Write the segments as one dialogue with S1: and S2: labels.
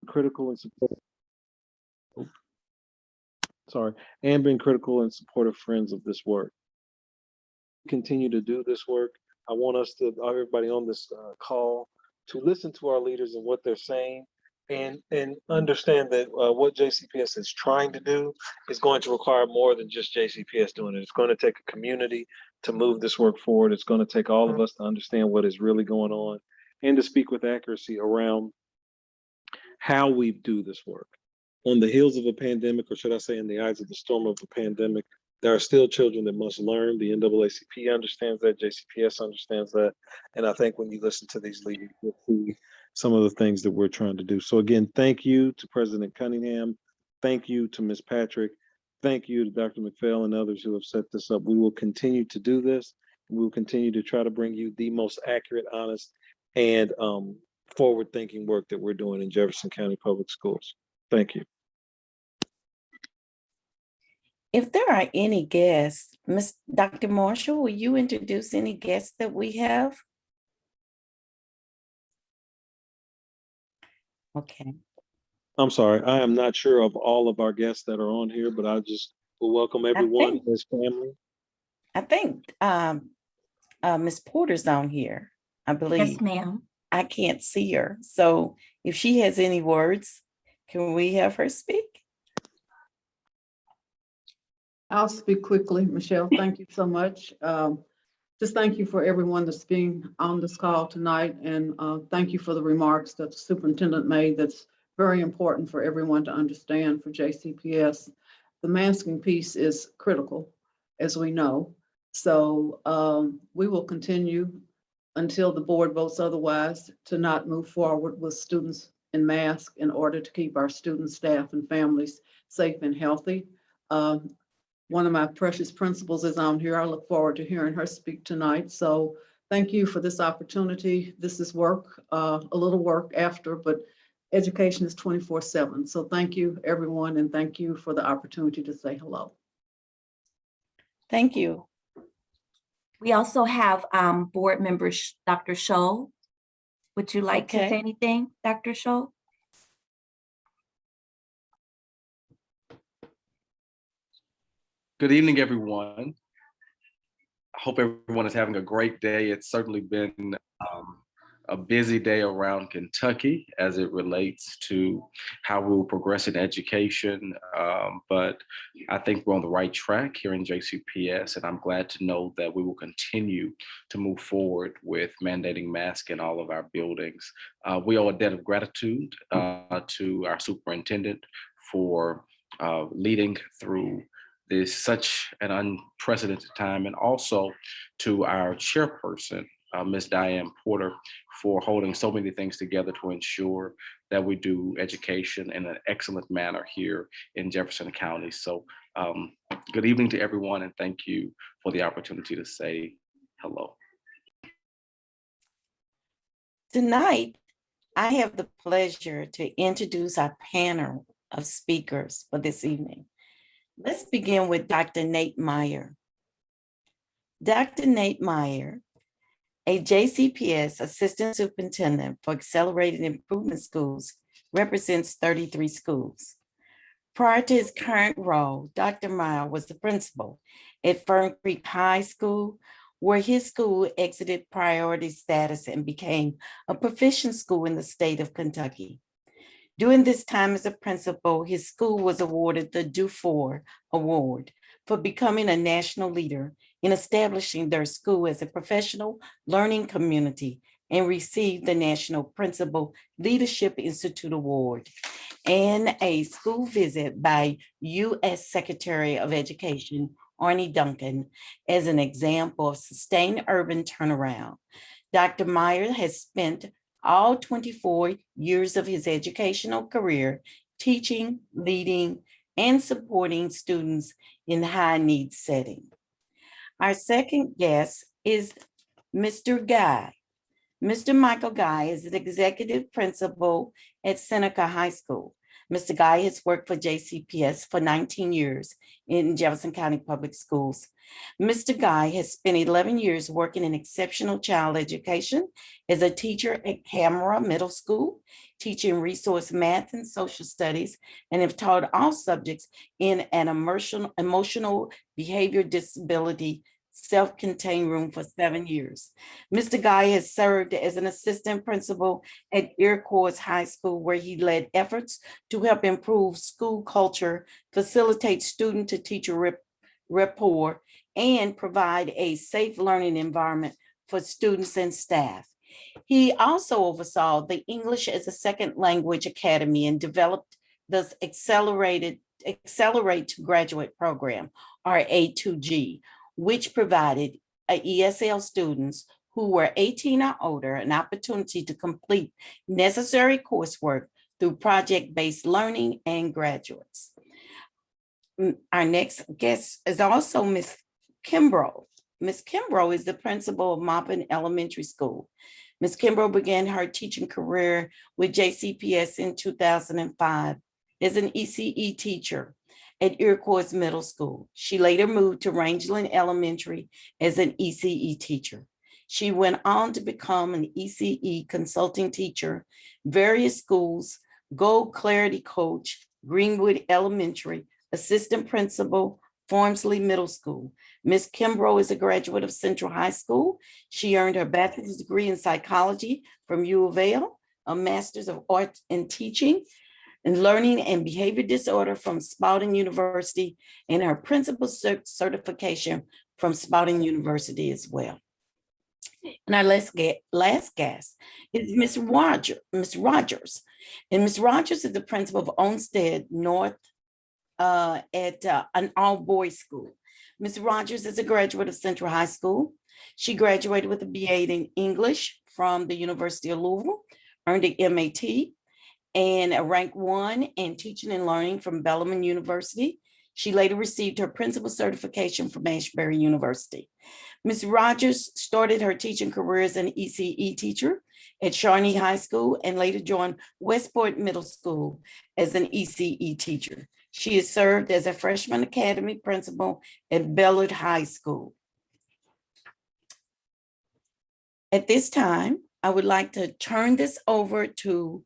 S1: critical and support. And been critical and supportive friends of this work. Continue to do this work. I want us to, everybody on this call, to listen to our leaders and what they're saying, and understand that what JCPS is trying to do is going to require more than just JCPS doing it. It's going to take a community to move this work forward. It's going to take all of us to understand what is really going on and to speak with accuracy around how we do this work. On the heels of a pandemic, or should I say in the eyes of the storm of a pandemic, there are still children that must learn. The NAACP understands that, JCPS understands that. And I think when you listen to these leaders, you'll see some of the things that we're trying to do. So again, thank you to President Cunningham. Thank you to Ms. Patrick. Thank you to Dr. McPhail and others who have set this up. We will continue to do this. We will continue to try to bring you the most accurate, honest, and forward-thinking work that we're doing in Jefferson County Public Schools. Thank you.
S2: If there are any guests, Dr. Marshall, will you introduce any guests that we have? Okay.
S1: I'm sorry, I am not sure of all of our guests that are on here, but I just will welcome everyone as family.
S2: I think Ms. Porter's on here, I believe.
S3: Yes, ma'am.
S2: I can't see her. So if she has any words, can we have her speak?
S4: I'll speak quickly, Michelle. Thank you so much. Just thank you for everyone that's being on this call tonight, and thank you for the remarks that the superintendent made. That's very important for everyone to understand for JCPS. The masking piece is critical, as we know. So we will continue until the board votes otherwise to not move forward with students in mask in order to keep our students, staff, and families safe and healthy. One of my precious principals is on here. I look forward to hearing her speak tonight. So thank you for this opportunity. This is work, a little work after, but education is 24/7. So thank you, everyone, and thank you for the opportunity to say hello.
S2: Thank you.
S3: We also have board member Dr. Scholl. Would you like to say anything, Dr. Scholl?
S5: Good evening, everyone. I hope everyone is having a great day. It's certainly been a busy day around Kentucky as it relates to how we'll progress in education. But I think we're on the right track here in JCPS, and I'm glad to know that we will continue to move forward with mandating masks in all of our buildings. We owe a debt of gratitude to our superintendent for leading through this such an unprecedented time, and also to our chairperson, Ms. Diane Porter, for holding so many things together to ensure that we do education in an excellent manner here in Jefferson County. So good evening to everyone, and thank you for the opportunity to say hello.
S2: Tonight, I have the pleasure to introduce our panel of speakers for this evening. Let's begin with Dr. Nate Meyer. Dr. Nate Meyer, a JCPS Assistant Superintendent for Accelerated Improvement Schools, represents 33 schools. Prior to his current role, Dr. Meyer was the principal at Fern Creek High School, where his school exited priority status and became a proficient school in the state of Kentucky. During this time as a principal, his school was awarded the Dufour Award for becoming a national leader in establishing their school as a professional learning community, and received the National Principal Leadership Institute Award and a school visit by U.S. Secretary of Education, Arne Duncan, as an example of sustained urban turnaround. Dr. Meyer has spent all 24 years of his educational career teaching, leading, and supporting students in high needs setting. Our second guest is Mr. Guy. Mr. Michael Guy is the executive principal at Seneca High School. Mr. Guy has worked for JCPS for 19 years in Jefferson County Public Schools. Mr. Guy has spent 11 years working in exceptional child education as a teacher at Camera Middle School, teaching resource math and social studies, and have taught all subjects in an emotional behavior disability self-contained room for 7 years. Mr. Guy has served as an assistant principal at Iroquois High School, where he led efforts to help improve school culture, facilitate student-to-teacher rapport, and provide a safe learning environment for students and staff. He also oversaw the English as a Second Language Academy and developed the Accelerate to Graduate program, or A2G, which provided ESL students who were 18 or older an opportunity to complete necessary coursework through project-based learning and graduates. Our next guest is also Ms. Kimbrough. Ms. Kimbrough is the principal of Maupin Elementary School. Ms. Kimbrough began her teaching career with JCPS in 2005 as an ECE teacher at Iroquois Middle School. She later moved to Rangeland Elementary as an ECE teacher. She went on to become an ECE consulting teacher, various schools, Gold Clarity Coach, Greenwood Elementary, assistant principal, Formsley Middle School. Ms. Kimbrough is a graduate of Central High School. She earned her bachelor's degree in psychology from U of L, a master's of arts in teaching and learning and behavior disorder from Spalding University, and her principal certification from Spalding University as well. And our last guest is Ms. Rogers. And Ms. Rogers is the principal of Olmsted North at an all-boys school. Ms. Rogers is a graduate of Central High School. She graduated with a BA in English from the University of Louisville, earned an MAT, and a rank 1 in teaching and learning from Bellarmine University. She later received her principal certification from Ashbury University. Ms. Rogers started her teaching career as an ECE teacher at Shawnee High School and later joined Westport Middle School as an ECE teacher. She has served as a freshman academy principal at Bellwood High School. At this time, I would like to turn this over to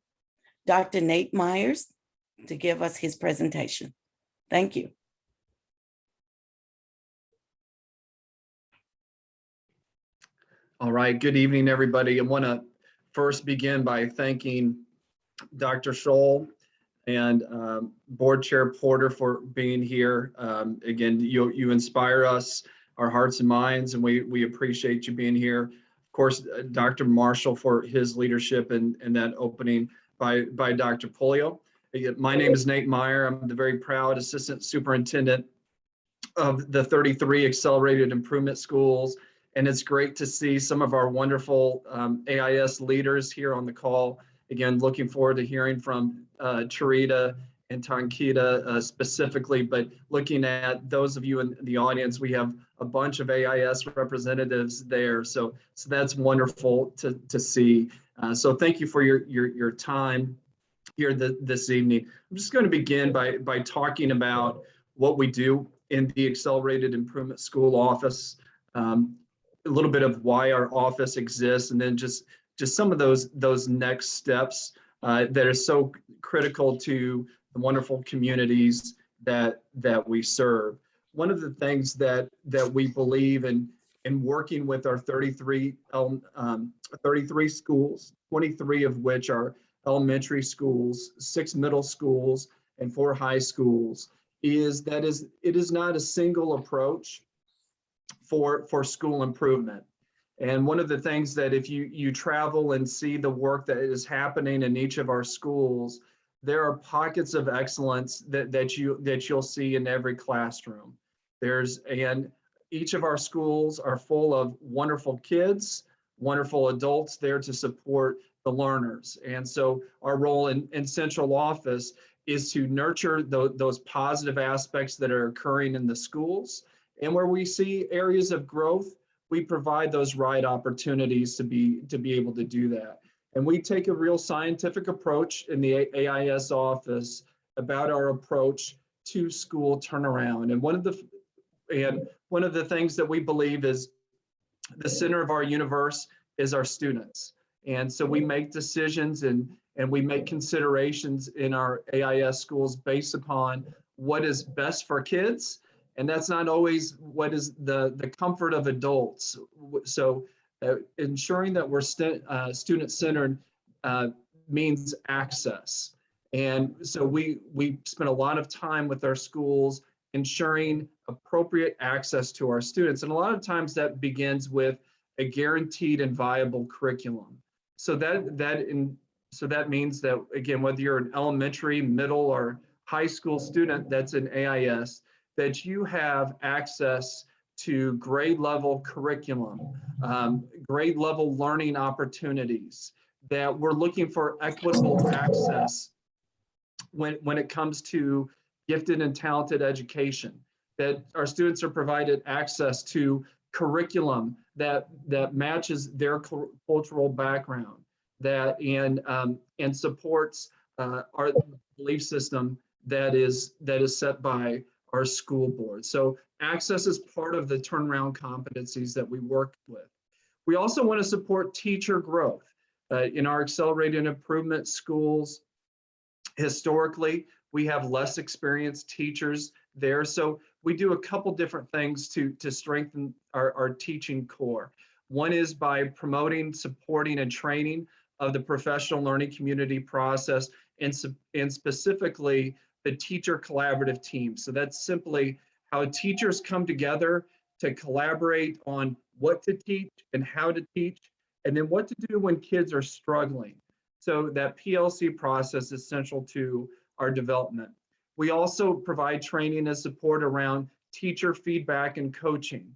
S2: Dr. Nate Meyer to give us his presentation. Thank you.
S6: All right, good evening, everybody. I want to first begin by thanking Dr. Scholl and Board Chair Porter for being here. Again, you inspire us, our hearts and minds, and we appreciate you being here. Of course, Dr. Marshall for his leadership and that opening by Dr. Polio. My name is Nate Meyer. I'm the very proud Assistant Superintendent of the 33 Accelerated Improvement Schools. And it's great to see some of our wonderful AIS leaders here on the call. Again, looking forward to hearing from Charita and Tankita specifically, but looking at those of you in the audience, we have a bunch of AIS representatives there. So that's wonderful to see. So thank you for your time here this evening. I'm just going to begin by talking about what we do in the Accelerated Improvement School office, a little bit of why our office exists, and then just some of those next steps that are so critical to the wonderful communities that we serve. One of the things that we believe in working with our 33 schools, 23 of which are elementary schools, 6 middle schools, and 4 high schools, is that it is not a single approach for school improvement. And one of the things that if you travel and see the work that is happening in each of our schools, there are pockets of excellence that you'll see in every classroom. And each of our schools are full of wonderful kids, wonderful adults there to support the learners. And so our role in central office is to nurture those positive aspects that are occurring in the schools. And where we see areas of growth, we provide those right opportunities to be able to do that. And we take a real scientific approach in the AIS office about our approach to school turnaround. And one of the things that we believe is the center of our universe is our students. And so we make decisions and we make considerations in our AIS schools based upon what is best for kids. And that's not always what is the comfort of adults. So ensuring that we're student-centered means access. And so we spend a lot of time with our schools ensuring appropriate access to our students. And a lot of times that begins with a guaranteed and viable curriculum. So that means that, again, whether you're an elementary, middle, or high school student that's in AIS, that you have access to grade level curriculum, grade level learning opportunities, that we're looking for equitable access when it comes to gifted and talented education, that our students are provided access to curriculum that matches their cultural background, that and supports our belief system that is set by our school board. So access is part of the turnaround competencies that we work with. We also want to support teacher growth. In our accelerated improvement schools, historically, we have less experienced teachers there. So we do a couple different things to strengthen our teaching core. One is by promoting, supporting, and training of the professional learning community process, and specifically the teacher collaborative team. So that's simply how teachers come together to collaborate on what to teach and how to teach, and then what to do when kids are struggling. So that PLC process is central to our development. We also provide training and support around teacher feedback and coaching.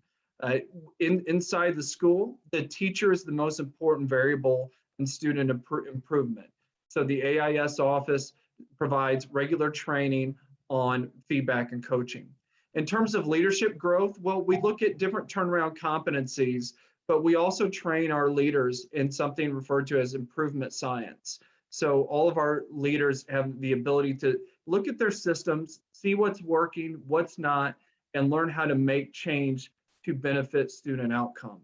S6: Inside the school, the teacher is the most important variable in student improvement. So the AIS office provides regular training on feedback and coaching. In terms of leadership growth, well, we look at different turnaround competencies, but we also train our leaders in something referred to as improvement science. So all of our leaders have the ability to look at their systems, see what's working, what's not, and learn how to make change to benefit student outcomes.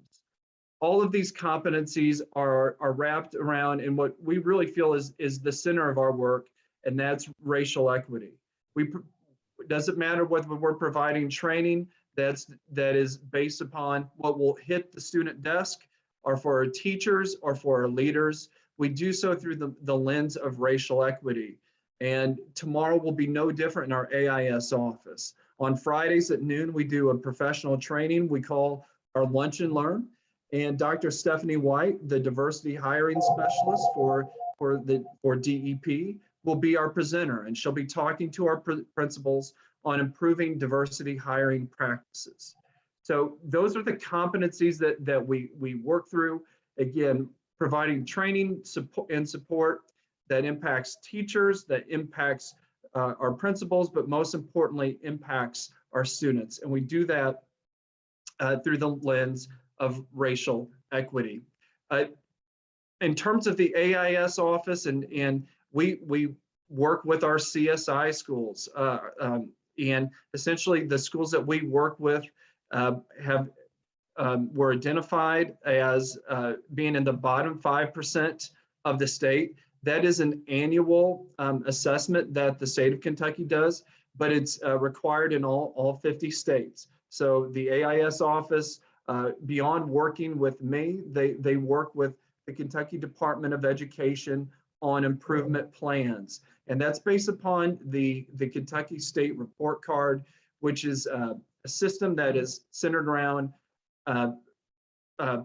S6: All of these competencies are wrapped around in what we really feel is the center of our work, and that's racial equity. It doesn't matter whether we're providing training that is based upon what will hit the student desk, or for our teachers, or for our leaders. We do so through the lens of racial equity. And tomorrow will be no different in our AIS office. On Fridays at noon, we do a professional training we call our Lunch and Learn. And Dr. Stephanie White, the diversity hiring specialist for DEP, will be our presenter, and she'll be talking to our principals on improving diversity hiring practices. So those are the competencies that we work through. Again, providing training and support that impacts teachers, that impacts our principals, but most importantly, impacts our students. And we do that through the lens of racial equity. In terms of the AIS office, and we work with our CSI schools, and essentially the schools that we work with were identified as being in the bottom 5% of the state. That is an annual assessment that the state of Kentucky does, but it's required in all 50 states. So the AIS office, beyond working with me, they work with the Kentucky Department of Education on improvement plans. And that's based upon the Kentucky State Report Card, which is a system that is centered around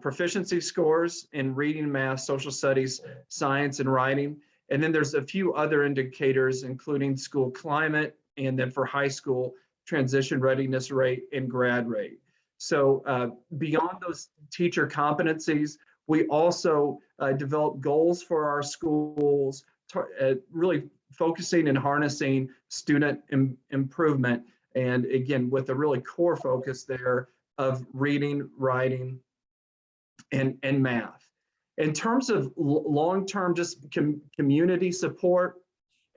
S6: proficiency scores in reading, math, social studies, science, and writing. And then there's a few other indicators, including school climate, and then for high school, transition readiness rate and grad rate. So beyond those teacher competencies, we also develop goals for our schools, really focusing and harnessing student improvement. And again, with a really core focus there of reading, writing, and math. In terms of long-term just community support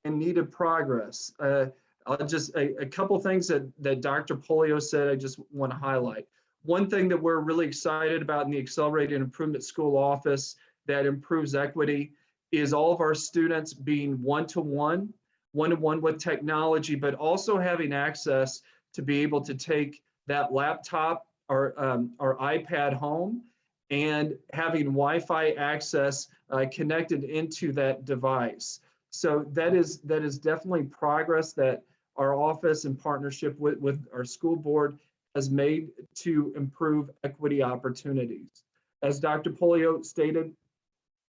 S6: and needed progress, I'll just, a couple things that Dr. Polio said I just want to highlight. One thing that we're really excited about in the Accelerated Improvement School office that improves equity is all of our students being one-to-one with technology, but also having access to be able to take that laptop or iPad home and having Wi-Fi access connected into that device. So that is definitely progress that our office in partnership with our school board has made to improve equity opportunities. As Dr. Polio stated,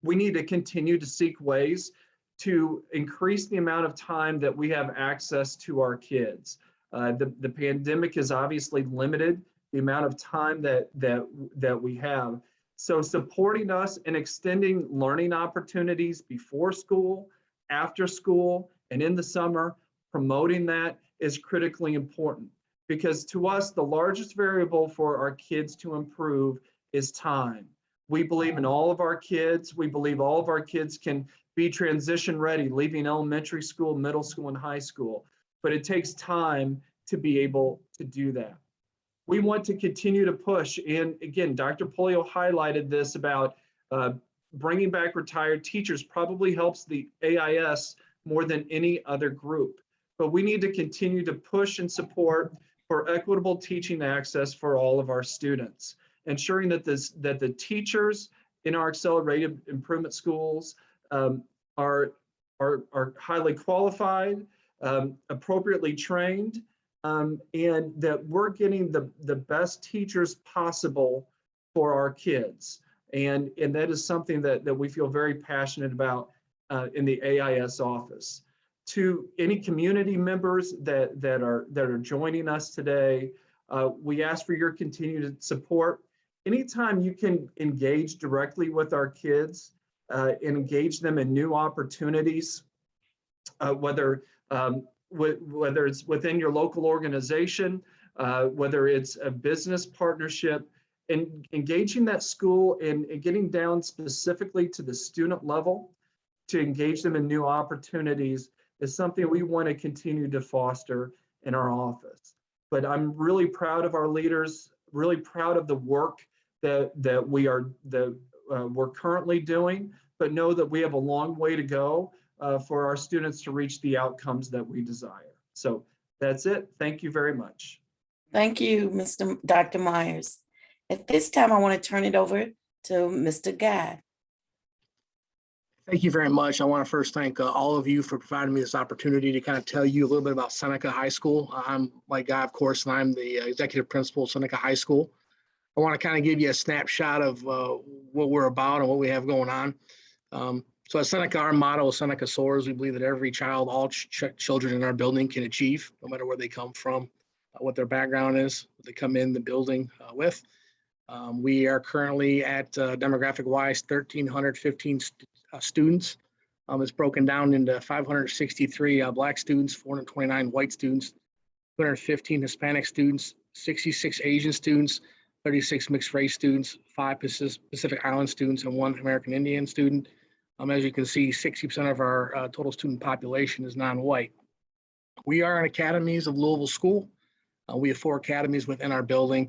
S6: we need to continue to seek ways to increase the amount of time that we have access to our kids. The pandemic has obviously limited the amount of time that we have. So supporting us and extending learning opportunities before school, after school, and in the summer, promoting that is critically important, because to us, the largest variable for our kids to improve is time. We believe in all of our kids. We believe all of our kids can be transition ready, leaving elementary school, middle school, and high school. But it takes time to be able to do that. We want to continue to push. And again, Dr. Polio highlighted this about bringing back retired teachers probably helps the AIS more than any other group. But we need to continue to push and support for equitable teaching access for all of our students, ensuring that the teachers in our accelerated improvement schools are highly qualified, appropriately trained, and that we're getting the best teachers possible for our kids. And that is something that we feel very passionate about in the AIS office. To any community members that are joining us today, we ask for your continued support. Anytime you can engage directly with our kids and engage them in new opportunities, whether it's within your local organization, whether it's a business partnership, and engaging that school and getting down specifically to the student level to engage them in new opportunities is something we want to continue to foster in our office. But I'm really proud of our leaders, really proud of the work that we're currently doing, but know that we have a long way to go for our students to reach the outcomes that we desire. So that's it. Thank you very much.
S2: Thank you, Dr. Myers. At this time, I want to turn it over to Mr. Guy.
S7: Thank you very much. I want to first thank all of you for providing me this opportunity to kind of tell you a little bit about Seneca High School. I'm Mike Guy, of course, and I'm the executive principal of Seneca High School. I want to kind of give you a snapshot of what we're about and what we have going on. So at Seneca, our motto is Seneca Soars. We believe that every child, all children in our building can achieve, no matter where they come from, what their background is, what they come in the building with. We are currently at demographic-wise 1,315 students. It's broken down into 563 Black students, 429 white students, 215 Hispanic students, 66 Asian students, 36 mixed race students, 5 Pacific Island students, and 1 American Indian student. As you can see, 60% of our total student population is non-white. We are in academies of Louisville School. We have 4 academies within our building.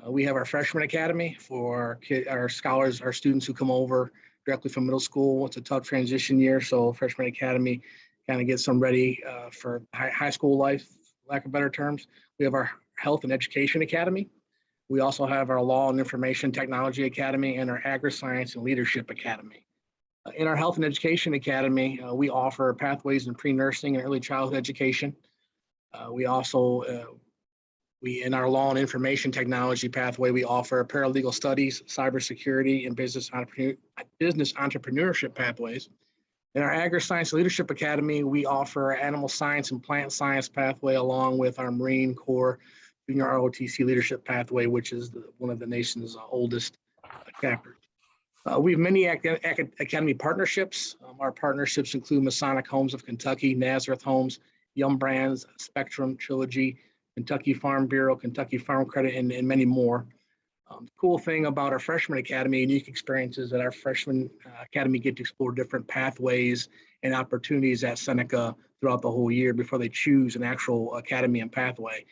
S7: We have our freshman academy for our scholars, our students who come over directly from middle school. It's a tough transition year, so freshman academy kind of gets them ready for high school life, lack of better terms. We have our health and education academy. We also have our law and information technology academy and our agri-science and leadership academy. In our health and education academy, we offer pathways in pre-nursing and early childhood education. We also in our law and information technology pathway, we offer paralegal studies, cybersecurity, and business entrepreneurship pathways. In our Agri-Science Leadership Academy, we offer animal science and plant science pathway, along with our Marine Corps Junior ROTC Leadership Pathway, which is one of the nation's oldest chapters. We have many academy partnerships. Our partnerships include Masonic Homes of Kentucky, Nazareth Homes, Yum Brands, Spectrum, Trilogy, Kentucky Farm Bureau, Kentucky Farm Credit, and many more. The cool thing about our freshman academy, unique experience, is that our freshman academy get to explore different pathways and opportunities at Seneca throughout the whole year before they choose an actual academy and pathway.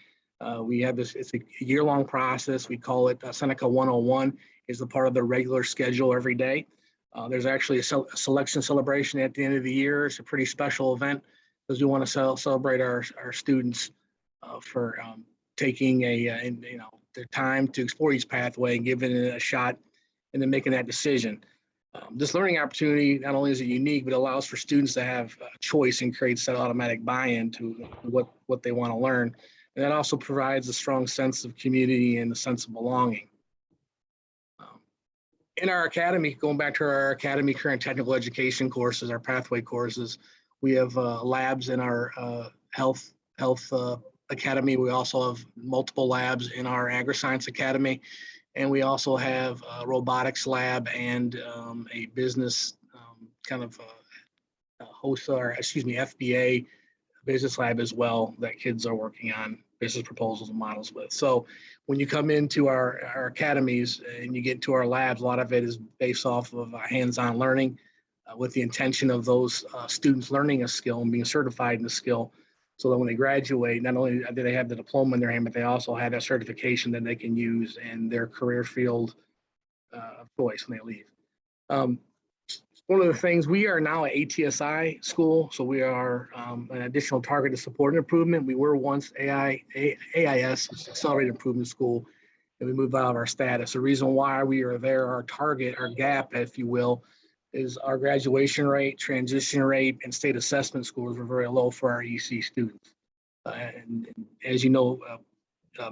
S7: We have this, it's a year-long process. We call it Seneca 101, is a part of the regular schedule every day. There's actually a selection celebration at the end of the year. It's a pretty special event because we want to celebrate our students for taking their time to explore each pathway and giving it a shot and then making that decision. This learning opportunity, not only is it unique, but allows for students to have a choice and creates that automatic buy-in to what they want to learn. And that also provides a strong sense of community and a sense of belonging. In our academy, going back to our academy current technical education courses, our pathway courses, we have labs in our health academy. We also have multiple labs in our agri-science academy. And we also have a robotics lab and a business FBA business lab as well that kids are working on business proposals and models with. So when you come into our academies and you get into our labs, a lot of it is based off of hands-on learning with the intention of those students learning a skill and being certified in the skill. So that when they graduate, not only do they have the diploma in their hand, but they also have that certification that they can use in their career field of choice when they leave. One of the things, we are now an ATSI school, so we are an additional targeted support and improvement. We were once AIS, Accelerated Improvement School, and we moved out of our status. The reason why we are there, our target, our gap, if you will, is our graduation rate, transition rate, and state assessment scores were very low for our EC students. And as you know,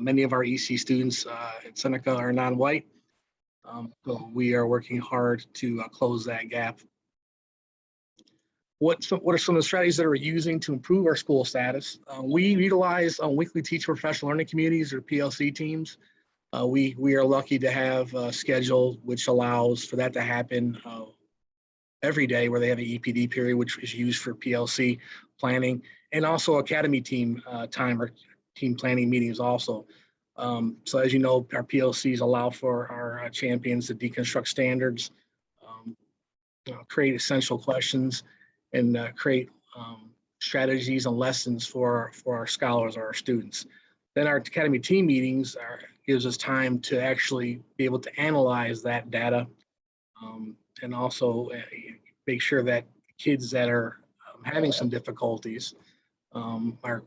S7: many of our EC students at Seneca are non-white. So we are working hard to close that gap. What are some of the strategies that we're using to improve our school status? We utilize weekly teacher professional learning communities, or PLC teams. We are lucky to have a schedule which allows for that to happen every day, where they have an EPD period, which is used for PLC planning, and also academy team time or team planning meetings also. So as you know, our PLCs allow for our champions to deconstruct standards, create essential questions, and create strategies and lessons for our scholars or our students. Then our academy team meetings gives us time to actually be able to analyze that data and also make sure that kids that are having some difficulties are,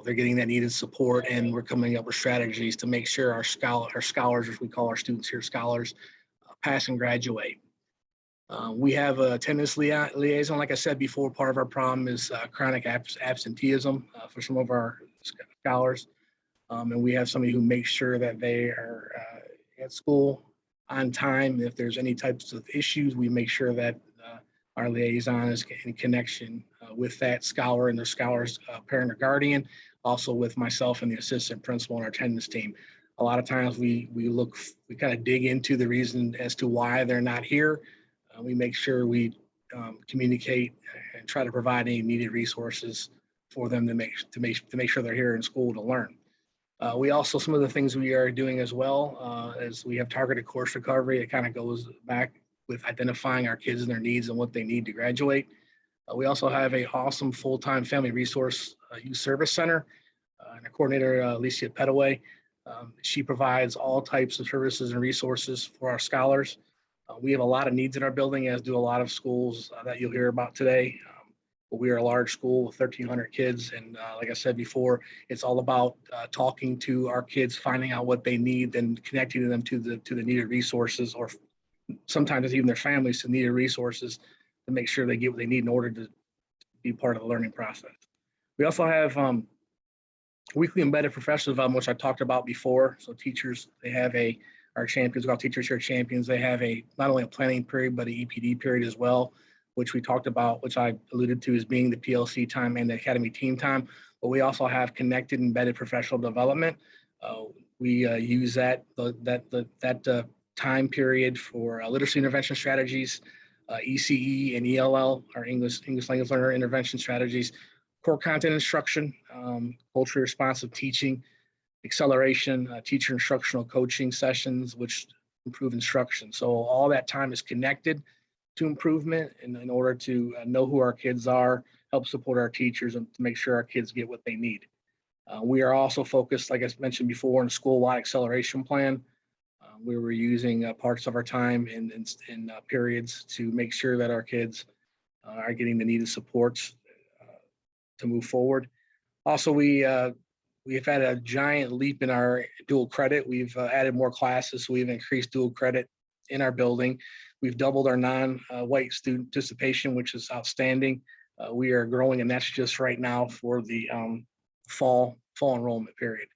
S7: they're getting that needed support, and we're coming up with strategies to make sure our scholars, as we call our students here, scholars, pass and graduate. We have a attendance liaison. Like I said before, part of our problem is chronic absenteeism for some of our scholars. And we have somebody who makes sure that they are at school on time. If there's any types of issues, we make sure that our liaison is in connection with that scholar and their scholar's parent or guardian, also with myself and the assistant principal and our attendance team. A lot of times we kind of dig into the reason as to why they're not here. We make sure we communicate and try to provide any needed resources for them to make sure they're here in school to learn. We also, some of the things we are doing as well as we have targeted course recovery. It kind of goes back with identifying our kids and their needs and what they need to graduate. We also have an awesome full-time family resource youth service center and a coordinator, Alicia Petaway. She provides all types of services and resources for our scholars. We have a lot of needs in our building, as do a lot of schools that you'll hear about today. But we are a large school with 1,300 kids. And like I said before, it's all about talking to our kids, finding out what they need, and connecting them to the needed resources, or sometimes it's even their families to needed resources to make sure they get what they need in order to be part of the learning process. We also have weekly embedded professional development, which I talked about before. So teachers, they have our champions, we call teachers here champions. They have not only a planning period, but an EPD period as well, which we talked about, which I alluded to as being the PLC time and the academy team time. But we also have connected embedded professional development. We use that time period for literacy intervention strategies, ECE and ELL, our English language learner intervention strategies, core content instruction, culturally responsive teaching, acceleration, teacher instructional coaching sessions, which improve instruction. So all that time is connected to improvement in order to know who our kids are, help support our teachers, and to make sure our kids get what they need. We are also focused, like I mentioned before, on a school-wide acceleration plan. We were using parts of our time in periods to make sure that our kids are getting the needed supports to move forward. Also, we've had a giant leap in our dual credit. We've added more classes, so we've increased dual credit in our building. We've doubled our non-white student participation, which is outstanding. We are growing, and that's just right now for the fall enrollment period.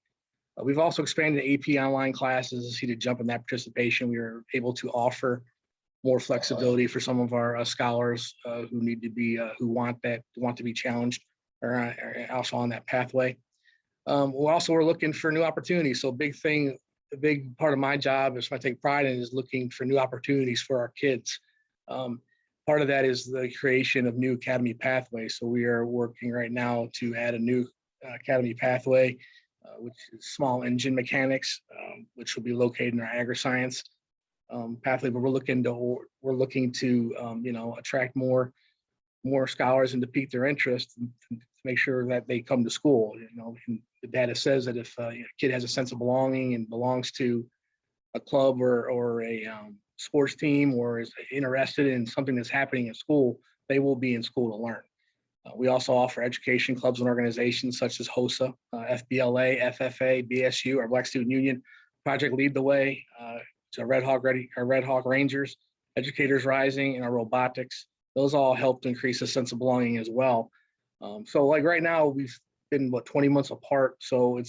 S7: We've also expanded AP online classes to see the jump in that participation. We are able to offer more flexibility for some of our scholars who need to be, who want to be challenged, or also on that pathway. We're looking for new opportunities. So a big part of my job is, I take pride in, is looking for new opportunities for our kids. Part of that is the creation of new academy pathways. So we are working right now to add a new academy pathway, which is small engine mechanics, which will be located in our agri-science pathway. But we're looking to attract more scholars and to pique their interest, and to make sure that they come to school. And the data says that if a kid has a sense of belonging and belongs to a club or a sports team, or is interested in something that's happening at school, they will be in school to learn. We also offer education clubs and organizations such as HOSA, FBLA, FFA, BSU, our Black Student Union, Project Lead the Way, our Red Hawk Rangers, Educators Rising, and our robotics. Those all helped increase a sense of belonging as well. So like right now, we've been 20 months apart. So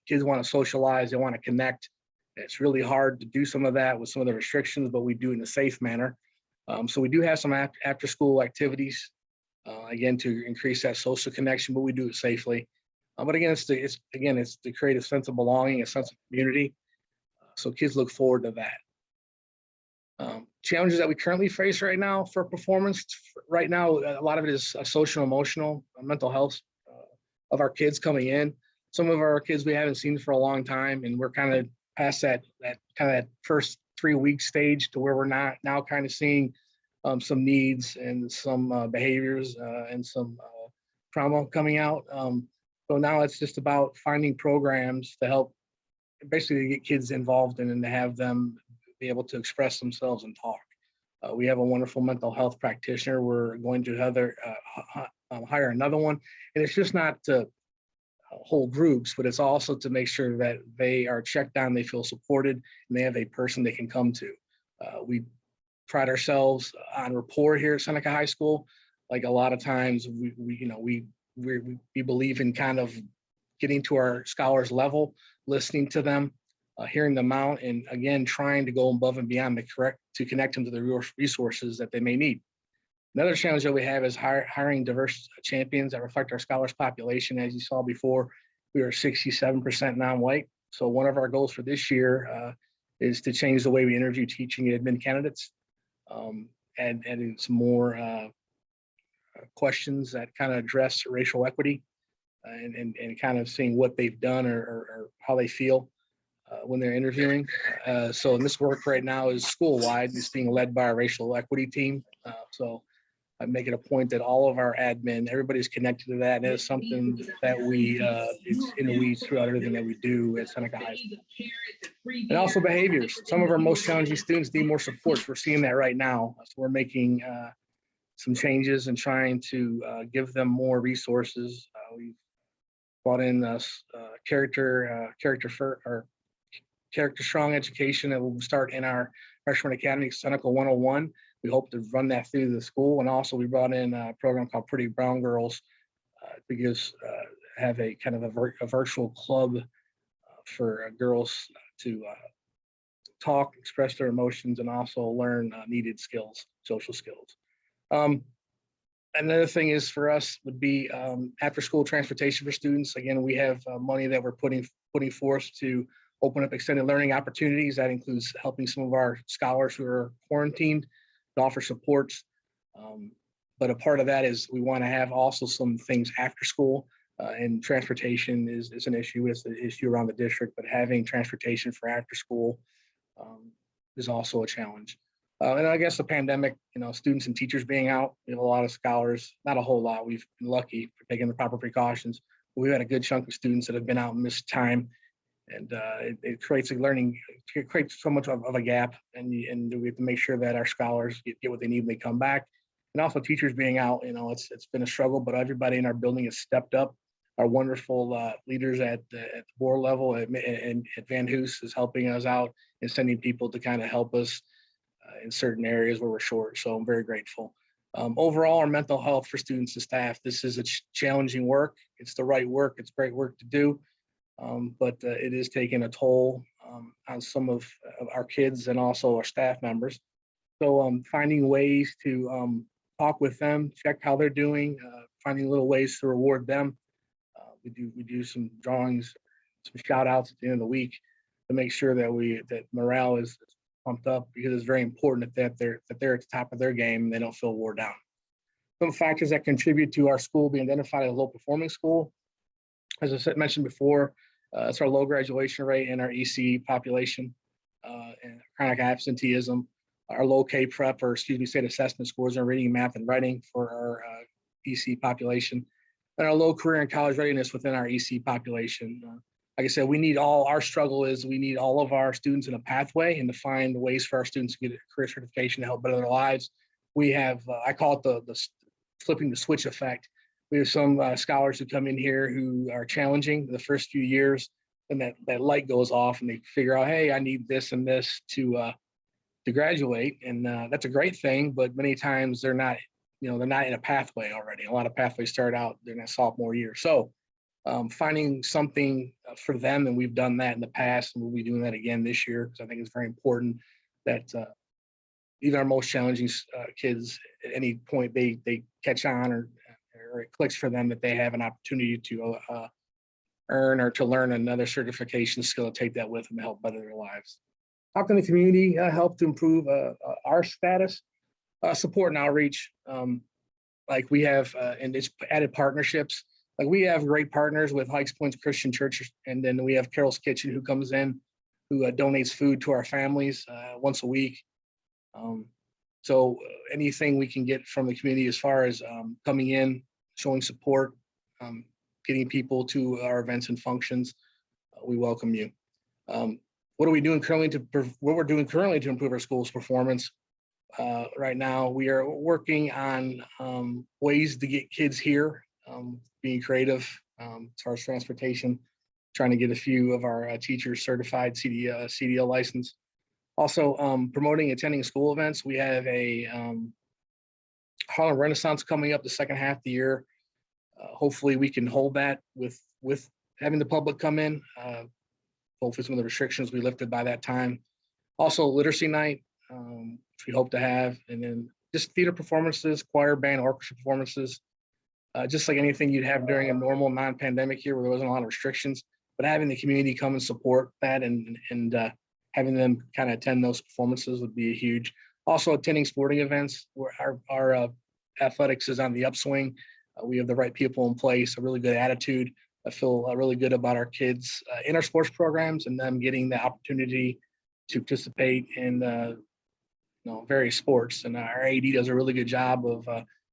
S7: kids want to socialize, they want to connect. It's really hard to do some of that with some of the restrictions, but we do it in a safe manner. So we do have some after school activities, again, to increase that social connection, but we do it safely. But again, it's to create a sense of belonging, a sense of community. So kids look forward to that. Challenges that we currently face right now for performance, right now, a lot of it is social, emotional, mental health of our kids coming in. Some of our kids we haven't seen for a long time, and we're kind of past that first 3-week stage to where we're not now kind of seeing some needs and some behaviors and some trauma coming out. So now it's just about finding programs to help basically get kids involved and to have them be able to express themselves and talk. We have a wonderful mental health practitioner. We're going to hire another one. And it's just not to whole groups, but it's also to make sure that they are checked on, they feel supported, and they have a person they can come to. We pride ourselves on rapport here at Seneca High School. Like a lot of times we believe in kind of getting to our scholars level, listening to them, hearing them out, and again, trying to go above and beyond to connect them to the resources that they may need. Another challenge that we have is hiring diverse champions that reflect our scholars population. As you saw before, we are 67% non-white. So one of our goals for this year is to change the way we interview teaching and admin candidates, and some more questions that kind of address racial equity, and kind of seeing what they've done or how they feel when they're interviewing. So this work right now is school-wide. It's being led by our racial equity team. So I make it a point that all of our admin, everybody's connected to that. And it's something that it's in the weeds throughout everything that we do at Seneca High School. And also behaviors. Some of our most challenging students need more supports. We're seeing that right now. So we're making some changes and trying to give them more resources. We've brought in character strong education that will start in our freshman academy, Seneca 101. We hope to run that through the school. And also we brought in a program called Pretty Brown Girls to have a kind of a virtual club for girls to talk, express their emotions, and also learn needed skills, social skills. Another thing is for us would be after school transportation for students. Again, we have money that we're putting forth to open up extended learning opportunities. That includes helping some of our scholars who are quarantined to offer supports. But a part of that is we want to have also some things after school. And transportation is an issue. It's an issue around the district, but having transportation for after school is also a challenge. And I guess the pandemic, students and teachers being out, we have a lot of scholars, not a whole lot. We've been lucky for taking the proper precautions. But we've had a good chunk of students that have been out and missed time. And it creates it creates so much of a gap. And we have to make sure that our scholars get what they need when they come back. And also teachers being out, it's been a struggle, but everybody in our building has stepped up. Our wonderful leaders at the board level and at Van Hoos is helping us out and sending people to kind of help us in certain areas where we're short. So I'm very grateful. Overall, our mental health for students and staff, this is a challenging work. It's the right work. It's great work to do. But it is taking a toll on some of our kids and also our staff members. So finding ways to talk with them, check how they're doing, finding little ways to reward them. We do some drawings, some shout outs at the end of the week to make sure that morale is pumped up, because it's very important that they're at the top of their game and they don't feel wore down. Some factors that contribute to our school being identified as a low performing school, as I mentioned before, it's our low graduation rate in our EC population, and chronic absenteeism, our low K-prep, or state assessment scores in reading, math, and writing for our EC population, and our low career and college readiness within our EC population. Like I said, our struggle is we need all of our students in a pathway and to find ways for our students to get a career certification to help better their lives. We have, I call it the flipping the switch effect. We have some scholars who come in here who are challenging the first few years, and that light goes off and they figure out, hey, I need this and this to graduate. And that's a great thing, but many times they're not in a pathway already. A lot of pathways start out in their sophomore year. So finding something for them, and we've done that in the past, and we'll be doing that again this year, because I think it's very important that even our most challenging kids, at any point they catch on or it clicks for them that they have an opportunity to earn or to learn another certification skill and take that with them to help better their lives. How can the community help to improve our status? Support and outreach, like we have, and it's added partnerships. Like we have great partners with Hikes Point Christian Church, and then we have Carol's Kitchen, who comes in, who donates food to our families once a week. So anything we can get from the community as far as coming in, showing support, getting people to our events and functions, we welcome you. What we're doing currently to improve our school's performance. Right now, we are working on ways to get kids here, being creative as far as transportation, trying to get a few of our teachers certified CDL license. Also, promoting attending school events. We have a Harlem Renaissance coming up the second half of the year. Hopefully we can hold that with having the public come in. Hopefully some of the restrictions we lifted by that time. Also literacy night, which we hope to have, and then just theater performances, choir, band, orchestra performances, just like anything you'd have during a normal non-pandemic year where there wasn't a lot of restrictions, but having the community come and support that and having them kind of attend those performances would be huge. Also attending sporting events where our athletics is on the upswing. We have the right people in place, a really good attitude. I feel really good about our kids in our sports programs and them getting the opportunity to participate in various sports. And our AD does a really good job of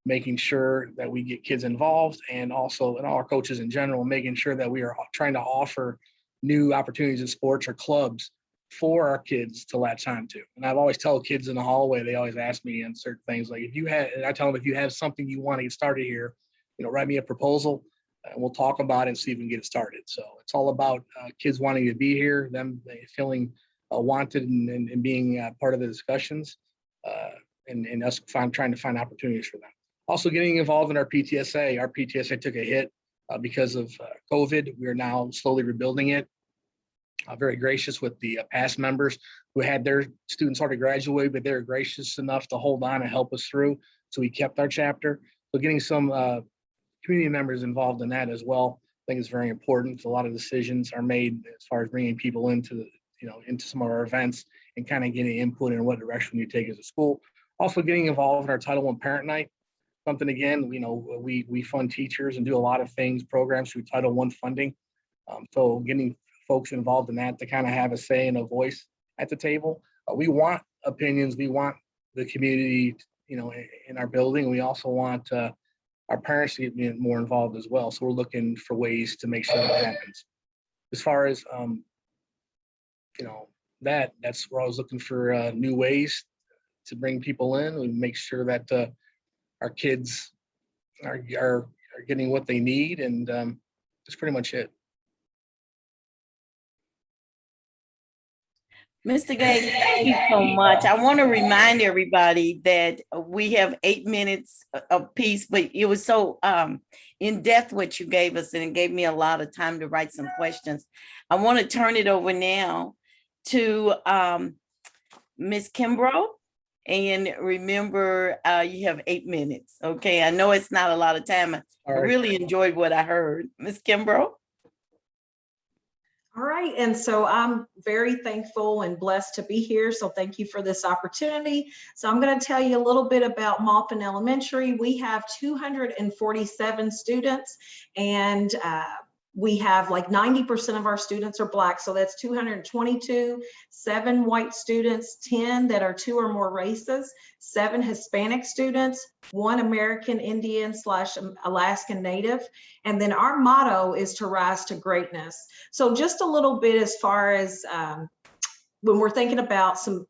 S7: making sure that we get kids involved, and also, and all our coaches in general, making sure that we are trying to offer new opportunities in sports or clubs for our kids to latch on to. And I've always tell kids in the hallway, they always ask me on certain things, like I tell them, if you have something you want to get started here, write me a proposal and we'll talk about it and see if we can get it started. So it's all about kids wanting to be here, them feeling wanted and being part of the discussions, and us trying to find opportunities for them. Also getting involved in our PTSA. Our PTSA took a hit because of COVID. We are now slowly rebuilding it. Very gracious with the past members who had their students already graduate, but they're gracious enough to hold on and help us through. So we kept our chapter. So getting some community members involved in that as well, I think is very important. A lot of decisions are made as far as bringing people into some of our events and kind of getting input in what direction you take as a school. Also getting involved in our Title I Parent Night. something again, we fund teachers and do a lot of things, programs through Title I funding. So getting folks involved in that to kind of have a say and a voice at the table. We want opinions. We want the community, in our building. We also want our parents to get more involved as well. So we're looking for ways to make sure that happens. As far as, that's where I was looking for new ways to bring people in and make sure that our kids are getting what they need. And that's pretty much it.
S2: Mr. Gay, thank you so much. I want to remind everybody that we have 8 minutes apiece, but it was so in depth what you gave us, and it gave me a lot of time to write some questions. I want to turn it over now to Ms. Kimbrough. And remember, you have 8 minutes. Okay, I know it's not a lot of time. I really enjoyed what I heard. Ms. Kimbrough.
S8: All right, and so I'm very thankful and blessed to be here. So thank you for this opportunity. So I'm going to tell you a little bit about Maupin Elementary. We have 247 students, and we have like 90% of our students are Black. So that's 222, 7 white students, 10 that are 2 or more races, 7 Hispanic students, 1 American Indian / Alaskan Native. And then our motto is to rise to greatness. So just a little bit as far as when we're thinking about some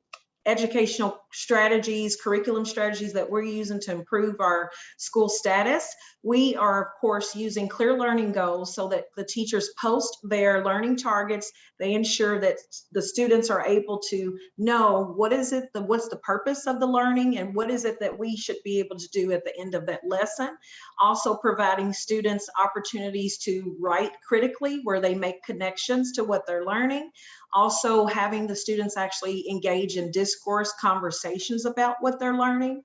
S8: educational strategies, curriculum strategies that we're using to improve our school status. We are, of course, using clear learning goals so that the teachers post their learning targets. They ensure that the students are able to know what's the purpose of the learning and what is it that we should be able to do at the end of that lesson. Also providing students opportunities to write critically where they make connections to what they're learning. Also having the students actually engage in discourse conversations about what they're learning.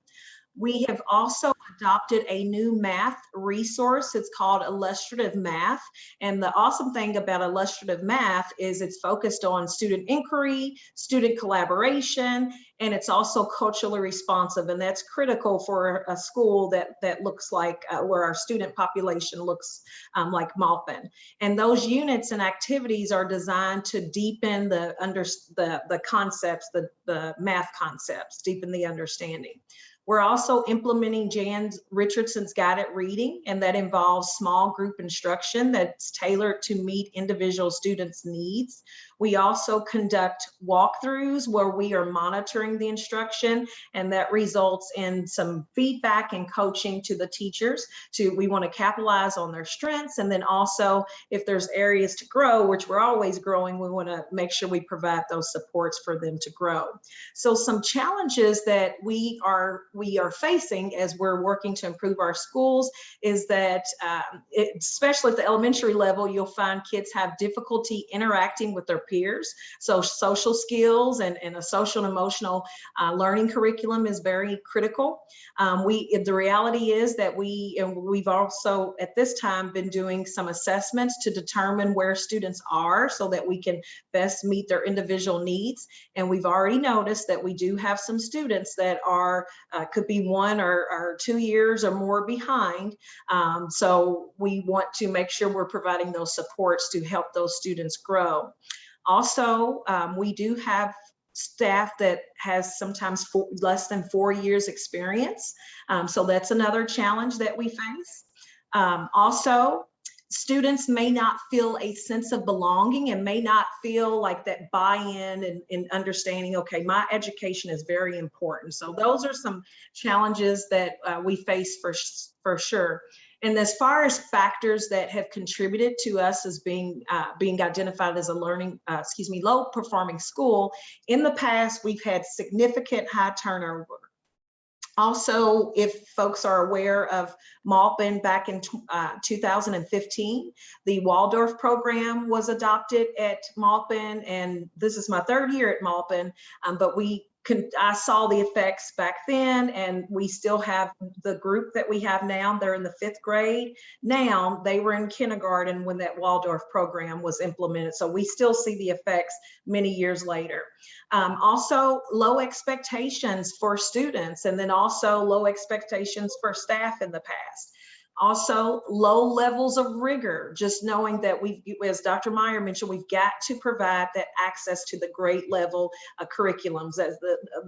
S8: We have also adopted a new math resource. It's called Illustrative Math. And the awesome thing about Illustrative Math is it's focused on student inquiry, student collaboration, and it's also culturally responsive. And that's critical for a school that looks like where our student population looks like Maupin. And those units and activities are designed to deepen the concepts, the math concepts, deepen the understanding. We're also implementing Jan Richardson's guided reading, and that involves small group instruction that's tailored to meet individual students' needs. We also conduct walkthroughs where we are monitoring the instruction, and that results in some feedback and coaching to the teachers. We want to capitalize on their strengths, and then also if there's areas to grow, which we're always growing, we want to make sure we provide those supports for them to grow. So some challenges that we are facing as we're working to improve our schools is that, especially at the elementary level, you'll find kids have difficulty interacting with their peers. So social skills and a social and emotional learning curriculum is very critical. The reality is that we've also at this time been doing some assessments to determine where students are so that we can best meet their individual needs. And we've already noticed that we do have some students that are could be 1 or 2 years or more behind. So we want to make sure we're providing those supports to help those students grow. Also, we do have staff that has sometimes less than 4 years experience. So that's another challenge that we face. Also, students may not feel a sense of belonging and may not feel like that buy-in and understanding, okay, my education is very important. So those are some challenges that we face for sure. And as far as factors that have contributed to us as being identified as a low performing school, in the past, we've had significant high turnover. Also, if folks are aware of Maupin, back in 2015, the Waldorf program was adopted at Maupin, and this is my 3rd year at Maupin, but we I saw the effects back then, and we still have the group that we have now. They're in the 5th grade. Now they were in kindergarten when that Waldorf program was implemented. So we still see the effects many years later. Also low expectations for students, and then also low expectations for staff in the past. Also, low levels of rigor, just knowing that as Dr. Meyer mentioned, we've got to provide that access to the grade level curriculums. As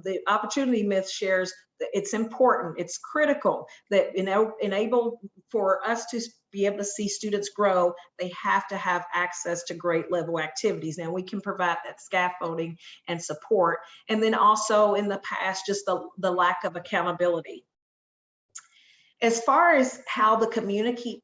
S8: the opportunity myth shares, it's important, it's critical that enable for us to be able to see students grow, they have to have access to grade level activities. Now we can provide that scaffolding and support. And then also in the past, just the lack of accountability. As far as how the community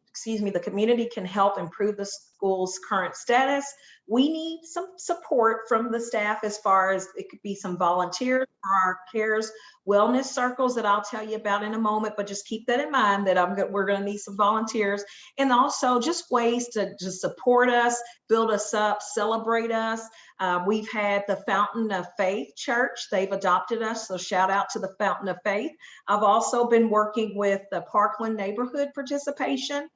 S8: can help improve the school's current status, we need some support from the staff as far as it could be some volunteers for our CARES wellness circles that I'll tell you about in a moment, but just keep that in mind that we're going to need some volunteers, and also just ways to just support us, build us up, celebrate us. We've had the Fountain of Faith Church. They've adopted us, so shout out to the Fountain of Faith. I've also been working with the Parkland Neighborhood Participation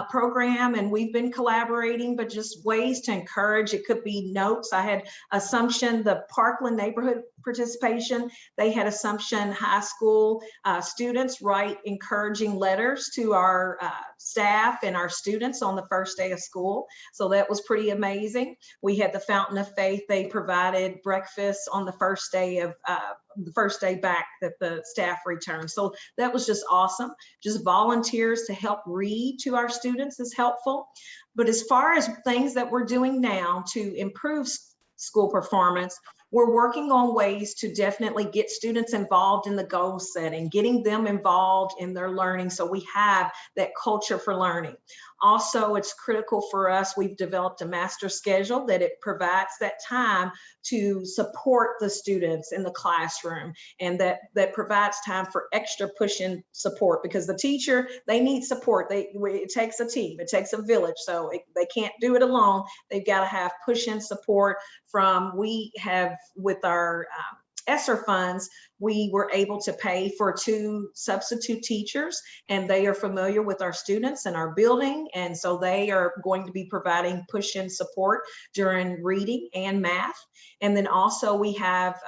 S8: Program, and we've been collaborating, but just ways to encourage. It could be notes. I had Assumption, the Parkland Neighborhood Participation, they had Assumption High School students write encouraging letters to our staff and our students on the first day of school. So that was pretty amazing. We had the Fountain of Faith. They provided breakfast on the first day of the first day back that the staff returned. So that was just awesome. Just volunteers to help read to our students is helpful. But as far as things that we're doing now to improve school performance, we're working on ways to definitely get students involved in the goal setting, getting them involved in their learning so we have that culture for learning. Also, it's critical for us, we've developed a master schedule that it provides that time to support the students in the classroom, and that provides time for extra push-in support, because the teacher, they need support. It takes a team, it takes a village, so they can't do it alone. They've got to have push-in support from, we have with our ESSER funds, we were able to pay for 2 substitute teachers, and they are familiar with our students and our building. And so they are going to be providing push-in support during reading and math. And then also we have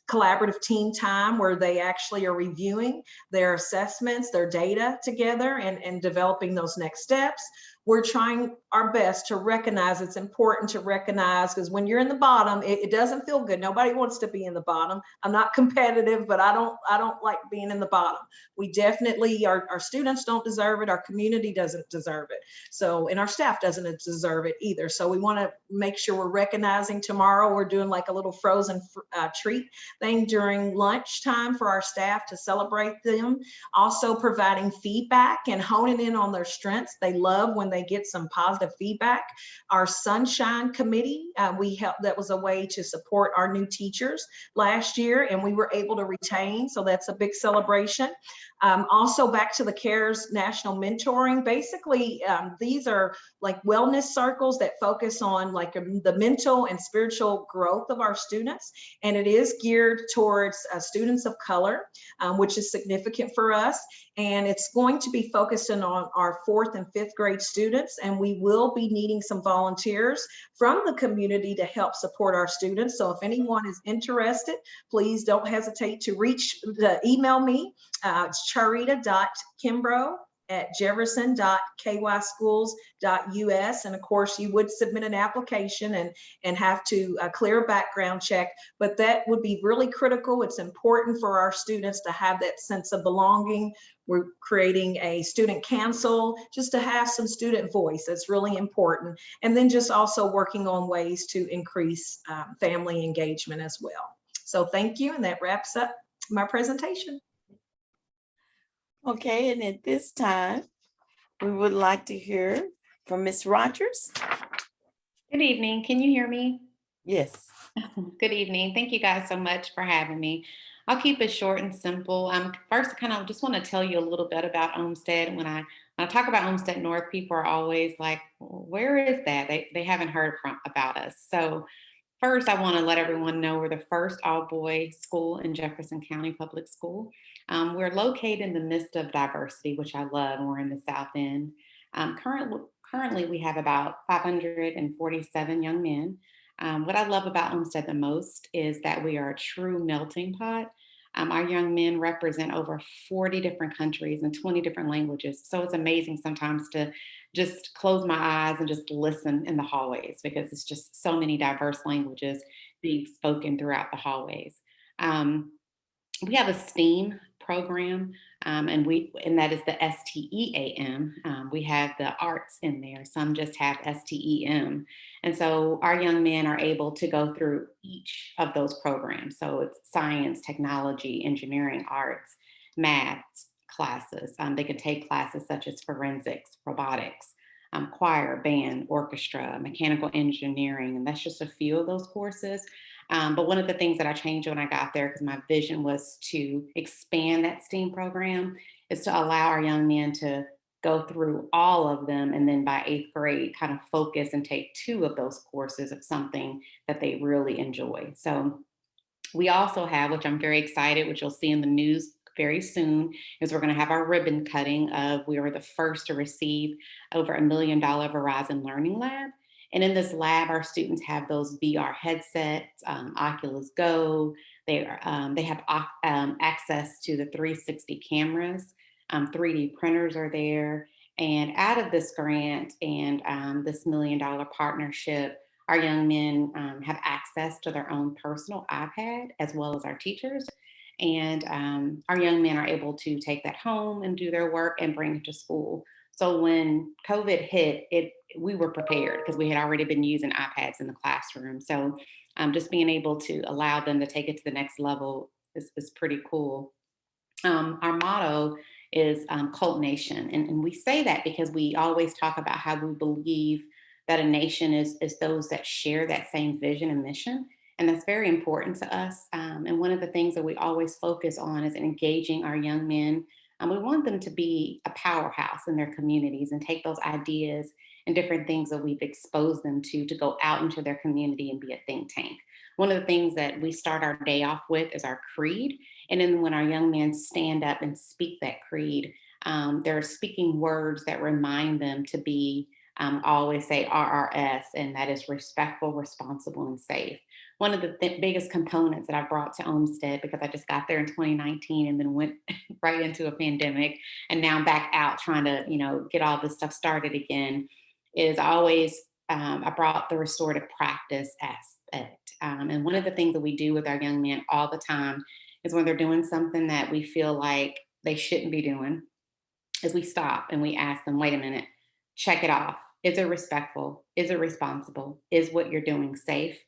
S8: collaborative team time where they actually are reviewing their assessments, their data together, and developing those next steps. We're trying our best to recognize, it's important to recognize, because when you're in the bottom, it doesn't feel good. Nobody wants to be in the bottom. I'm not competitive, but I don't like being in the bottom. We definitely, our students don't deserve it. Our community doesn't deserve it. So, and our staff doesn't deserve it either. So we want to make sure we're recognizing. Tomorrow we're doing like a little frozen treat thing during lunchtime for our staff to celebrate them. Also providing feedback and honing in on their strengths. They love when they get some positive feedback. Our Sunshine Committee, that was a way to support our new teachers last year, and we were able to retain, so that's a big celebration. Also back to the CARES National Mentoring. Basically, these are like wellness circles that focus on like the mental and spiritual growth of our students. And it is geared towards students of color, which is significant for us. And it's going to be focusing on our 4th and 5th grade students. And we will be needing some volunteers from the community to help support our students. So if anyone is interested, please don't hesitate to email me. It's charita.kimbrough@jefferson.kyschools.us. And of course, you would submit an application and have to clear a background check, but that would be really critical. It's important for our students to have that sense of belonging. We're creating a student council just to have some student voice. That's really important. And then just also working on ways to increase family engagement as well. So thank you, and that wraps up my presentation.
S2: Okay, and at this time, we would like to hear from Ms. Rogers.
S9: Good evening. Can you hear me?
S2: Yes.
S9: Good evening. Thank you guys so much for having me. I'll keep it short and simple. First, kind of just want to tell you a little bit about Olmsted. When I talk about Olmsted North, people are always like, where is that? They haven't heard about us. So first, I want to let everyone know we're the first all-boy school in Jefferson County Public School. We're located in the midst of diversity, which I love, and we're in the South End. Currently, we have about 547 young men. What I love about Olmsted the most is that we are a true melting pot. Our young men represent over 40 different countries and 20 different languages. So it's amazing sometimes to just close my eyes and just listen in the hallways because it's just so many diverse languages being spoken throughout the hallways. We have a STEAM program, and that is the STEAM. We have the arts in there. Some just have STEM, and so our young men are able to go through each of those programs. So it's science, technology, engineering, arts, math classes. They can take classes such as forensics, robotics, choir, band, orchestra, mechanical engineering, and that's just a few of those courses. But one of the things that I changed when I got there, because my vision was to expand that STEAM program, is to allow our young men to go through all of them. And then by 8th grade, kind of focus and take 2 of those courses of something that they really enjoy. So we also have, which I'm very excited, which you'll see in the news very soon, is we're going to have our ribbon cutting of, we were the first to receive over $1 million Verizon Learning Lab. And in this lab, our students have those VR headsets, Oculus Go. They have access to the 360 cameras. 3D printers are there. And out of this grant and this $1 million partnership, our young men have access to their own personal iPad as well as our teachers. And our young men are able to take that home and do their work and bring it to school. So when COVID hit, we were prepared because we had already been using iPads in the classroom. So just being able to allow them to take it to the next level is pretty cool. Our motto is Cult Nation. And we say that because we always talk about how we believe that a nation is those that share that same vision and mission. And that's very important to us. And one of the things that we always focus on is engaging our young men. We want them to be a powerhouse in their communities and take those ideas and different things that we've exposed them to go out into their community and be a think tank. One of the things that we start our day off with is our creed. And then when our young men stand up and speak that creed, they're speaking words that remind them to be, always say RRS, and that is respectful, responsible, and safe. One of the biggest components that I brought to Olmsted, because I just got there in 2019 and then went right into a pandemic, and now I'm back out trying to, get all this stuff started again, is I brought the restorative practice aspect. And one of the things that we do with our young men all the time is when they're doing something that we feel like they shouldn't be doing, is we stop and we ask them, wait a minute, check it off. Is it respectful? Is it responsible? Is what you're doing safe?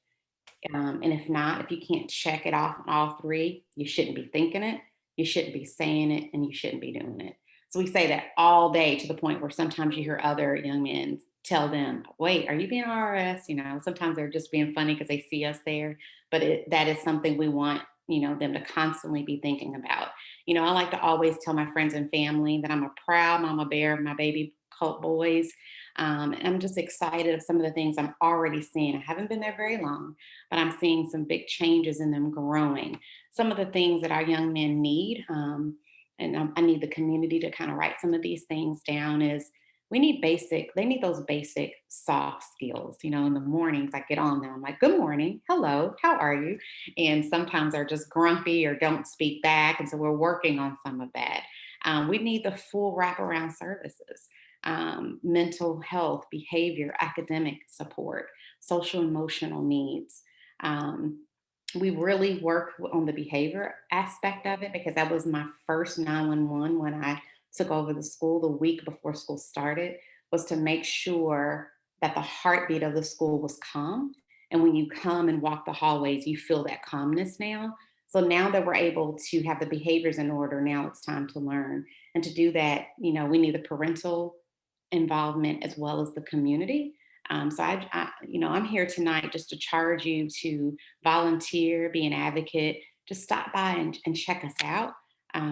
S9: And if not, if you can't check it off on all 3, you shouldn't be thinking it, you shouldn't be saying it, and you shouldn't be doing it. So we say that all day to the point where sometimes you hear other young men tell them, wait, are you being RRS? Sometimes they're just being funny because they see us there, but that is something we want, them to constantly be thinking about. I like to always tell my friends and family that I'm a proud mama bear of my baby cult boys. And I'm just excited of some of the things I'm already seeing. I haven't been there very long, but I'm seeing some big changes in them growing. Some of the things that our young men need, and I need the community to kind of write some of these things down, is they need those basic soft skills. In the mornings I get on them, I'm like, good morning, hello, how are you? And sometimes they're just grumpy or don't speak back. And so we're working on some of that. We need the full wraparound services. Mental health, behavior, academic support, social emotional needs. We really work on the behavior aspect of it because that was my first 911 when I took over the school the week before school started, was to make sure that the heartbeat of the school was calm. And when you come and walk the hallways, you feel that calmness now. So now that we're able to have the behaviors in order, now it's time to learn. And to do that, we need the parental involvement as well as the community. So I'm here tonight just to charge you to volunteer, be an advocate, just stop by and check us out.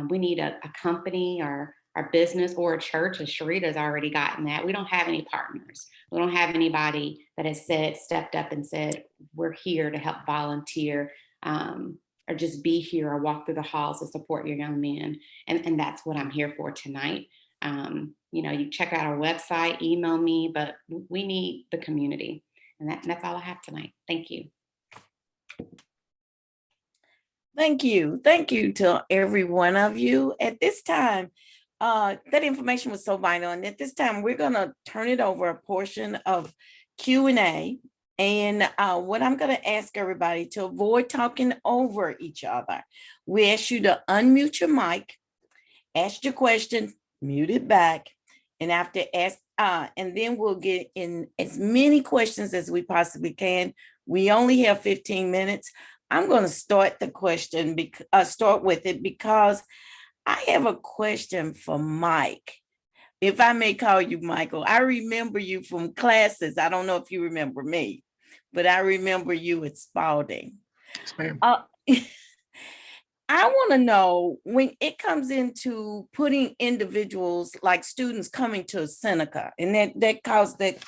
S9: We need a company or our business or a church, as Sharita's already gotten that. We don't have any partners. We don't have anybody that has stepped up and said, we're here to help volunteer, or just be here or walk through the halls to support your young men. And that's what I'm here for tonight. You check out our website, email me, but we need the community. And that's all I have tonight. Thank you.
S2: Thank you. Thank you to every one of you. At this time, that information was so vital. And at this time, we're going to turn it over a portion of Q&A. And what I'm going to ask everybody to avoid talking over each other. We ask you to unmute your mic, ask your question, mute it back, and after and then we'll get in as many questions as we possibly can. We only have 15 minutes. I'm going to start the question, start with it, because I have a question for Mike. If I may call you Michael, I remember you from classes. I don't know if you remember me, but I remember you at Spalding.
S7: Yes, ma'am.
S2: I want to know, when it comes into putting individuals like students coming to Seneca, and that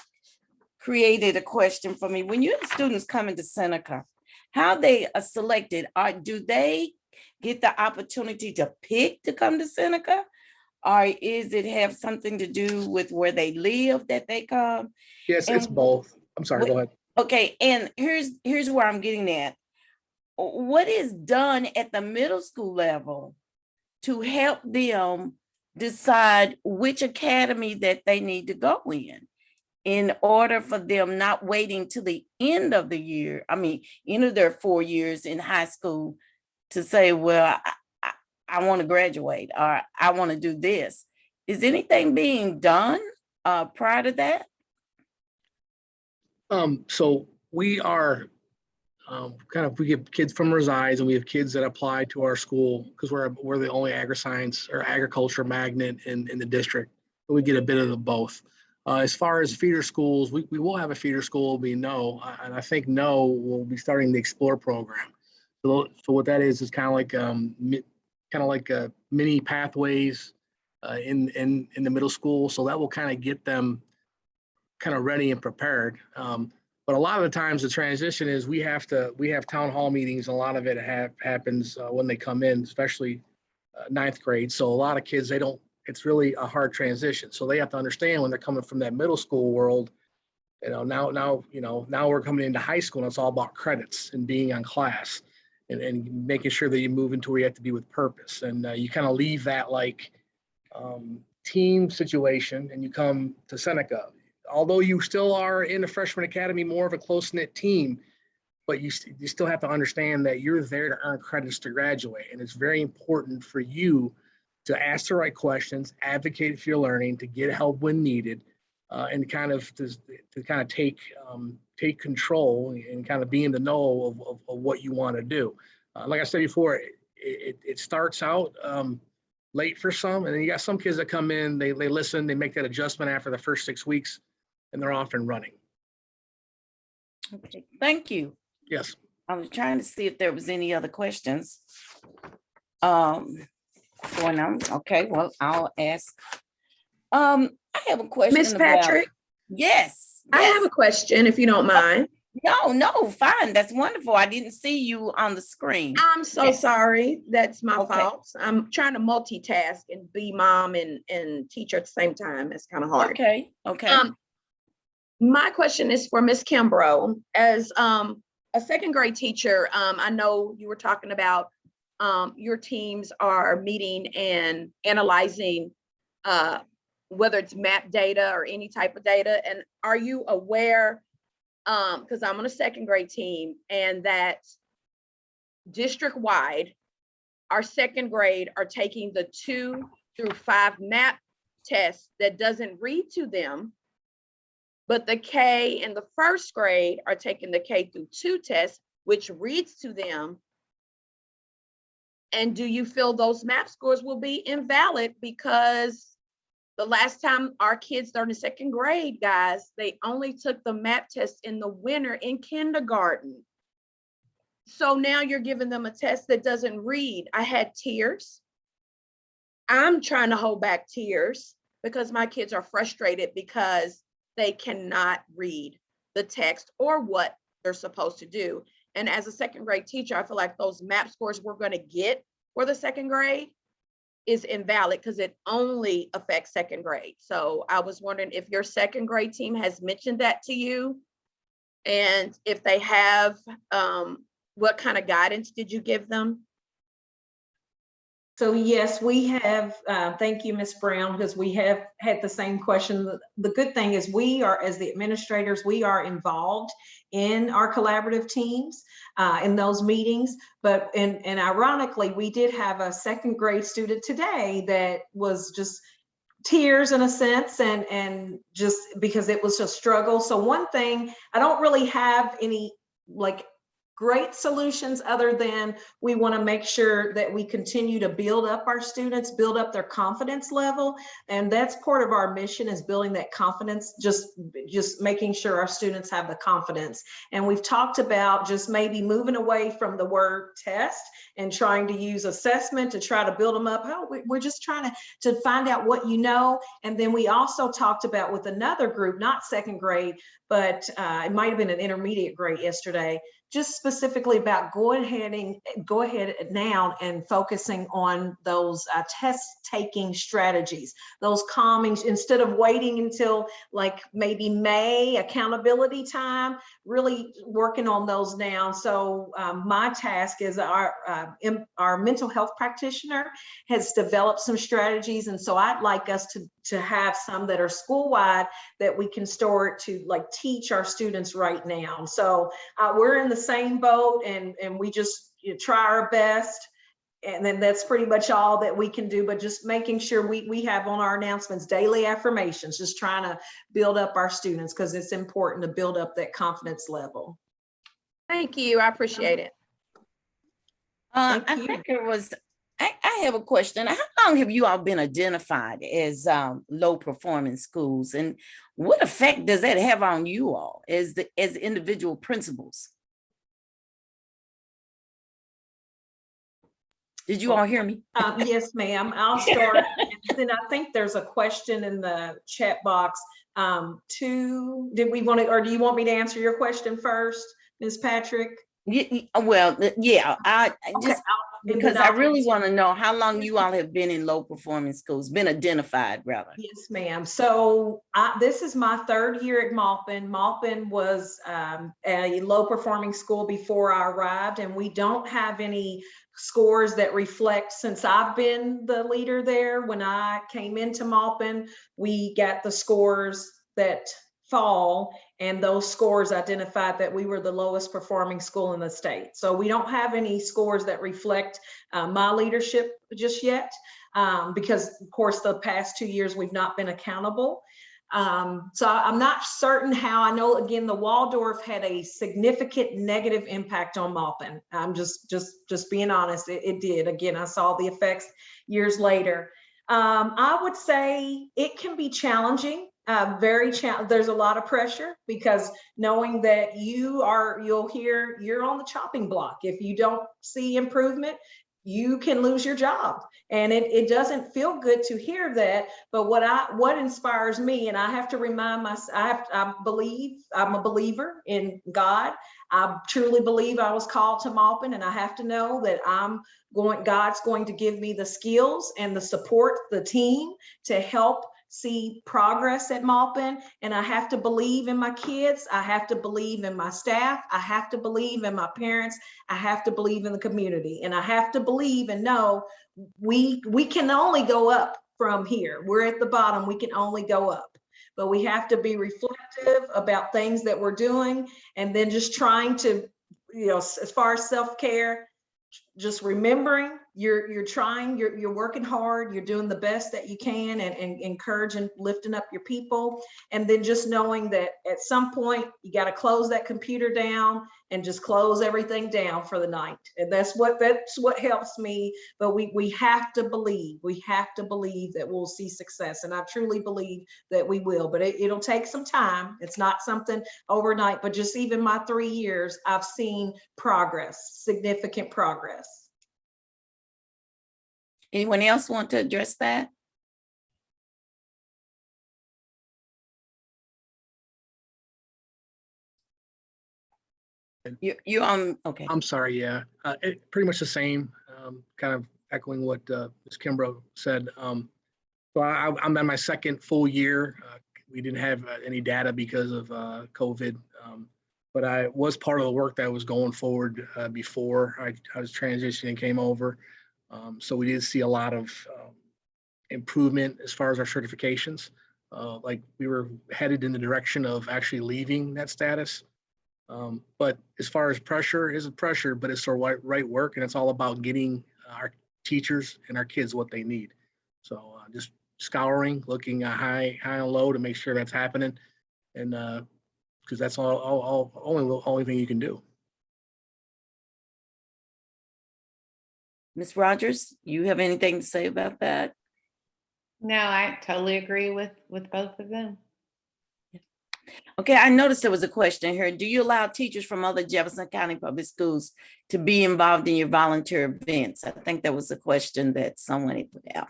S2: created a question for me. When you have students coming to Seneca, how they are selected, do they get the opportunity to pick to come to Seneca? Or is it have something to do with where they live that they come?
S7: Yes,
S2: And
S7: it's both. I'm sorry, go ahead.
S2: Okay, and here's where I'm getting at. What is done at the middle school level to help them decide which academy that they need to go in order for them not waiting till the end of the year, end of their 4 years in high school to say, well, I want to graduate, or I want to do this. Is anything being done prior to that?
S7: So we are we get kids from resides, and we have kids that apply to our school because we're the only agri-science or agriculture magnet in the district. But we get a bit of the both. As far as feeder schools, we will have a feeder school, and I think will be starting the Explore program. So what that is kind of like mini pathways in the middle school. So that will kind of get them kind of ready and prepared. But a lot of the times the transition is we have town hall meetings. A lot of it happens when they come in, especially ninth grade. So a lot of kids, it's really a hard transition. So they have to understand when they're coming from that middle school world, now we're coming into high school, and it's all about credits and being on class and making sure that you move into where you have to be with purpose. And you kind of leave that team situation and you come to Seneca. Although you still are in the freshman academy, more of a close-knit team, but you still have to understand that you're there to earn credits to graduate. And it's very important for you to ask the right questions, advocate for your learning, to get help when needed, and to take control and kind of be in the know of what you want to do. Like I said before, it starts out late for some, and then you got some kids that come in, they listen, they make that adjustment after the first 6 weeks, and they're off and running.
S2: Okay, thank you.
S7: Yes.
S2: I was trying to see if there was any other questions. Going on. Okay, well, I'll ask. I have a question.
S10: Miss Patrick?
S2: Yes.
S10: I have a question, if you don't mind.
S2: No, fine. That's wonderful. I didn't see you on the screen.
S10: I'm so sorry. That's my fault. I'm trying to multitask and be mom and teacher at the same time. It's kind of hard.
S2: Okay.
S10: My question is for Miss Kimbrough. As a second grade teacher, I know you were talking about your teams are meeting and analyzing whether it's map data or any type of data. And are you aware, because I'm on a second grade team, and that district-wide, our second grade are taking the 2 through 5 map tests that doesn't read to them, but the K in the first grade are taking the K through 2 tests, which reads to them. And do you feel those map scores will be invalid because the last time our kids started second grade, guys, they only took the map test in the winter in kindergarten. So now you're giving them a test that doesn't read. I had tears. I'm trying to hold back tears because my kids are frustrated because they cannot read the text or what they're supposed to do. And as a second grade teacher, I feel like those MAP scores we're going to get for the second grade is invalid because it only affects second grade. So I was wondering if your second grade team has mentioned that to you, and if they have, what kind of guidance did you give them?
S8: So yes, we have, thank you, Ms. Brown, because we have had the same question. The good thing is we are, as the administrators, we are involved in our collaborative teams in those meetings. But, and ironically, we did have a second grade student today that was just tears in a sense, and just because it was a struggle. So one thing, I don't really have any like great solutions other than we want to make sure that we continue to build up our students, build up their confidence level. And that's part of our mission, is building that confidence, just making sure our students have the confidence. And we've talked about just maybe moving away from the word test and trying to use assessment to try to build them up. Oh, we're just trying to find out what you know. And then we also talked about with another group, not second grade, but it might have been an intermediate grade yesterday, just specifically about go ahead now and focusing on those test taking strategies, those calming, instead of waiting until like maybe May, accountability time, really working on those now. So my task is our mental health practitioner has developed some strategies. And so I'd like us to have some that are school-wide that we can start to like teach our students right now. So we're in the same boat, and we just try our best. And then that's pretty much all that we can do, but just making sure we have on our announcements daily affirmations, just trying to build up our students, because it's important to build up that confidence level.
S10: Thank you. I appreciate it.
S2: I think it was, I have a question. How long have you all been identified as low performing schools, and what effect does that have on you all as individual principals? Did you all hear me?
S8: Yes, ma'am. I'll start. And then I think there's a question in the chat box. Did we want to, or do you want me to answer your question first, Ms. Patrick?
S2: Well, yeah, I just,
S8: Okay,
S2: because I really want to know how long you all have been in low performing schools, been identified rather.
S8: Yes, ma'am. So this is my third year at Maupin. Maupin was a low performing school before I arrived, and we don't have any scores that reflect, since I've been the leader there. When I came into Maupin, we got the scores that fall, and those scores identified that we were the lowest performing school in the state. So we don't have any scores that reflect my leadership just yet, because of course the past 2 years we've not been accountable. So I'm not certain how. I know, again, the Waldorf had a significant negative impact on Maupin. I'm just being honest, it did. Again, I saw the effects years later. I would say it can be challenging. There's a lot of pressure, because knowing that you'll hear you're on the chopping block. If you don't see improvement, you can lose your job. And it doesn't feel good to hear that. But what inspires me, and I have to remind myself, I'm a believer in God. I truly believe I was called to Maupin, and I have to know that God's going to give me the skills and the support, the team, to help see progress at Maupin. And I have to believe in my kids. I have to believe in my staff. I have to believe in my parents. I have to believe in the community. And I have to believe and know we can only go up from here. We're at the bottom. We can only go up. But we have to be reflective about things that we're doing, and then just trying to, as far as self-care, just remembering you're trying, you're working hard, you're doing the best that you can, and encouraging, lifting up your people. And then just knowing that at some point you got to close that computer down and just close everything down for the night. And that's what helps me. But we have to believe that we'll see success. And I truly believe that we will, but it'll take some time. It's not something overnight, but just even my 3 years, I've seen progress, significant progress.
S2: Anyone else want to address that? You okay.
S7: I'm sorry, yeah. Pretty much the same, kind of echoing what Ms. Kimbrough said. So I'm in my second full year. We didn't have any data because of COVID, but I was part of the work that was going forward before I was transitioning and came over. So we did see a lot of improvement as far as our certifications. Like we were headed in the direction of actually leaving that status. But as far as pressure, is pressure, but it's the right work, and it's all about getting our teachers and our kids what they need. So just scouring, looking high and low to make sure that's happening, and because that's only thing you can do.
S2: Ms. Rogers, you have anything to say about that?
S9: No, I totally agree with both of them.
S2: Okay, I noticed there was a question here. Do you allow teachers from other Jefferson County public schools to be involved in your volunteer events? I think that was a question that someone had put out.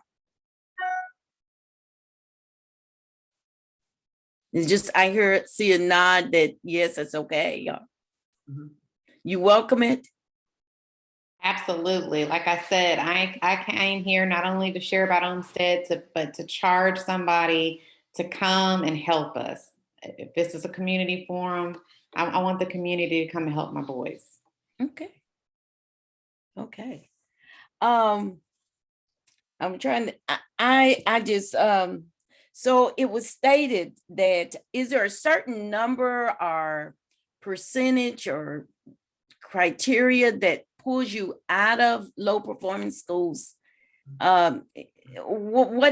S2: It's just, I see a nod that yes, it's okay.
S6: Mm-hmm.
S2: You welcome it?
S9: Absolutely. Like I said, I came here not only to share about Olmsted, but to charge somebody to come and help us. If this is a community forum, I want the community to come and help my boys.
S2: Okay. Okay. I'm trying to, I just, so it was stated that, is there a certain number or percentage or criteria that pulls you out of low performing schools? What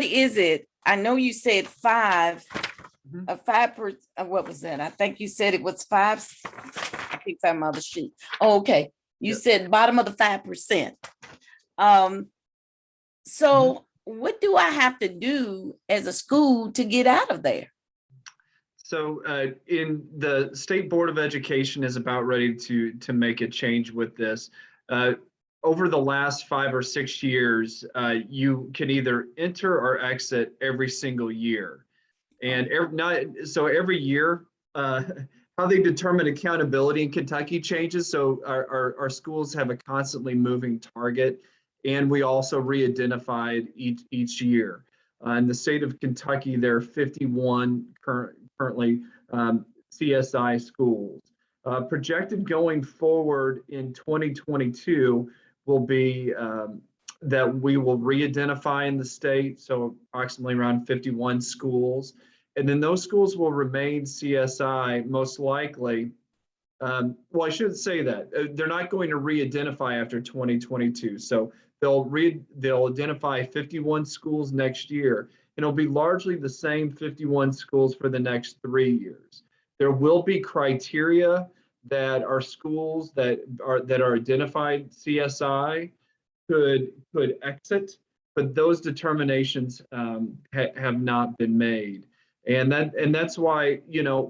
S2: is it? I know you said 5. A 5%, what was that? I think you said it was 5. I can't find my other sheet. Oh, okay. You said bottom of the 5%. So what do I have to do as a school to get out of there?
S6: So in the State Board of Education is about ready to make a change with this. Over the last 5 or 6 years, you can either enter or exit every single year. And every year, how they determine accountability in Kentucky changes. So our schools have a constantly moving target, and we also re-identified each year. In the state of Kentucky, there are 51 currently CSI schools. Projected going forward in 2022 will be that we will re-identify in the state, so approximately around 51 schools. And then those schools will remain CSI most likely. Well, I shouldn't say that. They're not going to re-identify after 2022. So they'll identify 51 schools next year, and it'll be largely the same 51 schools for the next 3 years. There will be criteria that are schools that are identified CSI could exit, but those determinations have not been made. And that's why,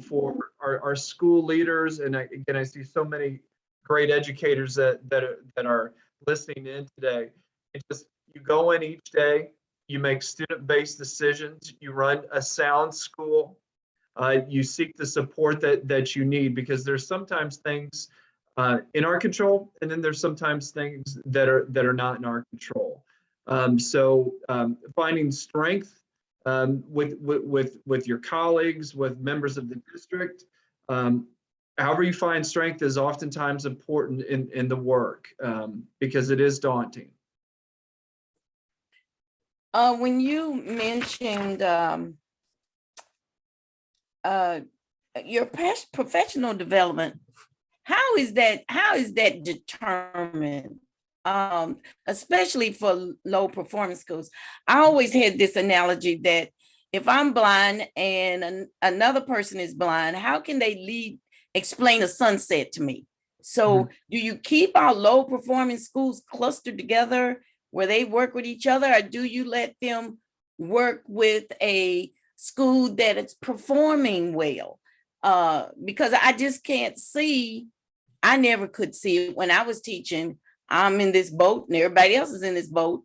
S6: for our school leaders, and again, I see so many great educators that are listening in today. It's just, you go in each day, you make student-based decisions, you run a sound school, you seek the support that you need, because there's sometimes things in our control, and then there's sometimes things that are not in our control. So finding strength with your colleagues, with members of the district, however you find strength is oftentimes important in the work, because it is daunting.
S2: When you mentioned your professional development, how is that determined? Especially for low performance schools. I always had this analogy that if I'm blind and another person is blind, how can they explain a sunset to me? So do you keep our low performing schools clustered together where they work with each other, or do you let them work with a school that is performing well? Because I just can't see, I never could see it when I was teaching. I'm in this boat and everybody else is in this boat.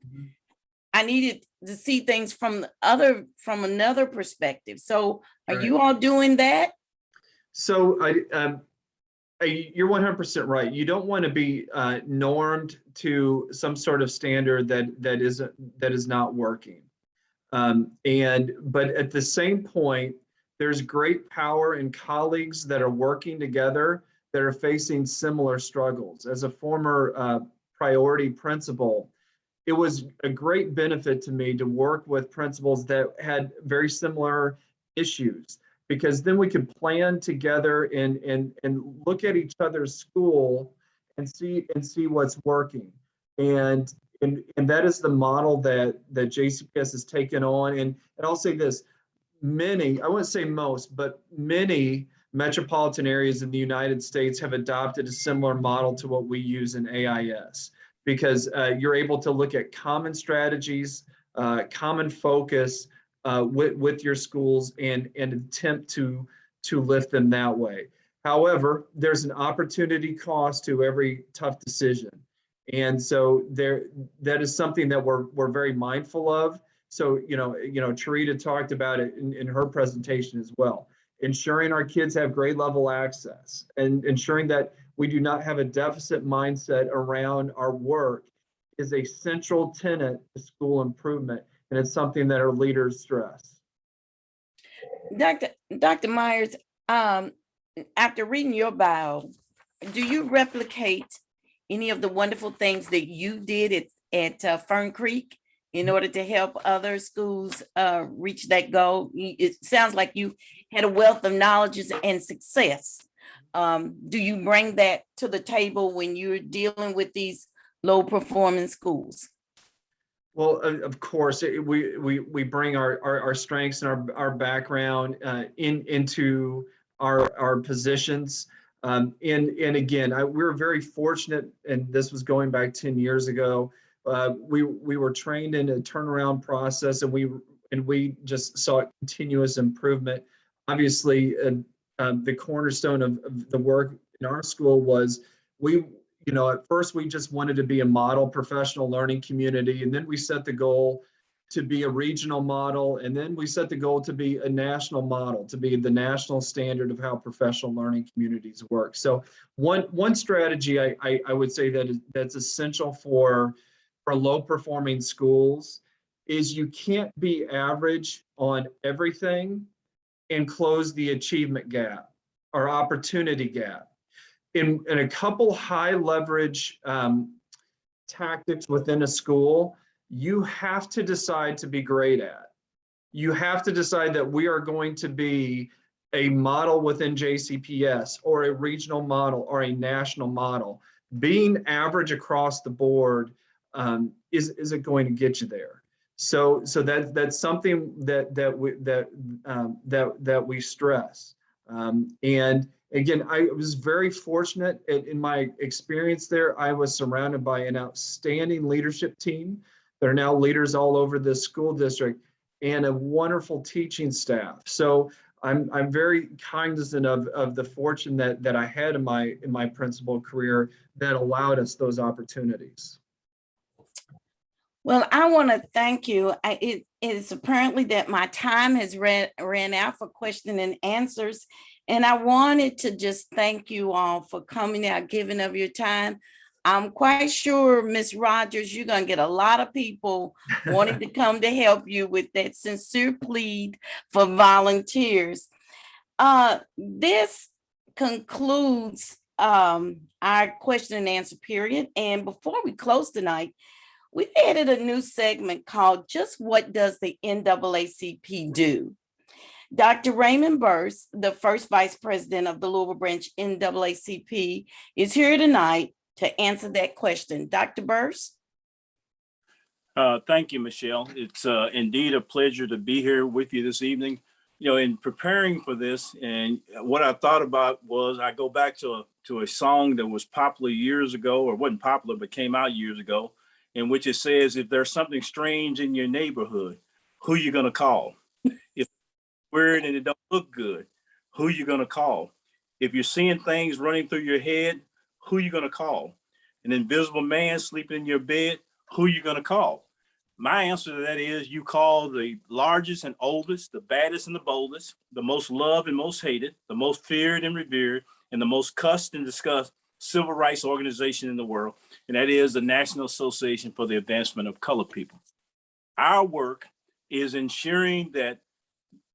S2: I needed to see things from another perspective. So are
S6: Right.
S2: you all doing that?
S6: So you're 100% right. You don't want to be normed to some sort of standard that is not working. But at the same point, there's great power in colleagues that are working together that are facing similar struggles. As a former priority principal, it was a great benefit to me to work with principals that had very similar issues, because then we could plan together and look at each other's school and see what's working. And that is the model that JCPS has taken on. And I'll say this, many, I wouldn't say most, but many metropolitan areas in the United States have adopted a similar model to what we use in AIS, because you're able to look at common strategies, common focus with your schools and attempt to lift them that way. However, there's an opportunity cost to every tough decision. And so that is something that we're very mindful of. So, Charita talked about it in her presentation as well. Ensuring our kids have grade level access and ensuring that we do not have a deficit mindset around our work is a central tenet to school improvement. And it's something that our leaders stress.
S2: Dr. Myers, after reading your bio, do you replicate any of the wonderful things that you did at Fern Creek in order to help other schools reach that goal? It sounds like you had a wealth of knowledge and success. Do you bring that to the table when you're dealing with these low performing schools?
S6: Well, of course, we bring our strengths and our background into our positions. And again, we're very fortunate, and this was going back 10 years ago. We were trained in a turnaround process, and we just saw continuous improvement. Obviously, the cornerstone of the work in our school was at first we just wanted to be a model professional learning community, and then we set the goal to be a regional model, and then we set the goal to be a national model, to be the national standard of how professional learning communities work. So one strategy I would say that's essential for low performing schools is you can't be average on everything and close the achievement gap or opportunity gap. In a couple high leverage tactics within a school, you have to decide to be great at. You have to decide that we are going to be a model within JCPS or a regional model or a national model. Being average across the board isn't going to get you there. So that's something that we stress. And again, I was very fortunate in my experience there. I was surrounded by an outstanding leadership team that are now leaders all over the school district and a wonderful teaching staff. So I'm very cognizant of the fortune that I had in my principal career that allowed us those opportunities.
S2: Well, I want to thank you. It is apparently that my time has ran out for question and answers. And I wanted to just thank you all for coming out, giving of your time. I'm quite sure, Ms. Rogers, you're going to get a lot of people wanting to come to help you with that sincere plea for volunteers. This concludes our question and answer period. And before we close tonight, we've added a new segment called Just What Does the NAACP Do? Dr. Raymond Burse, the first vice president of the Louisville branch NAACP, is here tonight to answer that question. Dr. Burse?
S11: Thank you, Michelle. It's indeed a pleasure to be here with you this evening. In preparing for this, and what I thought about was I go back to a song that was popular years ago, or wasn't popular, but came out years ago, in which it says, if there's something strange in your neighborhood, who you gonna call? If it's weird and it don't look good, who you gonna call? If you're seeing things running through your head, who you gonna call? An invisible man sleeping in your bed, who you gonna call? My answer to that is you call the largest and oldest, the baddest and the boldest, the most loved and most hated, the most feared and revered, and the most cussed and discussed civil rights organization in the world. And that is the National Association for the Advancement of Colored People. Our work is ensuring that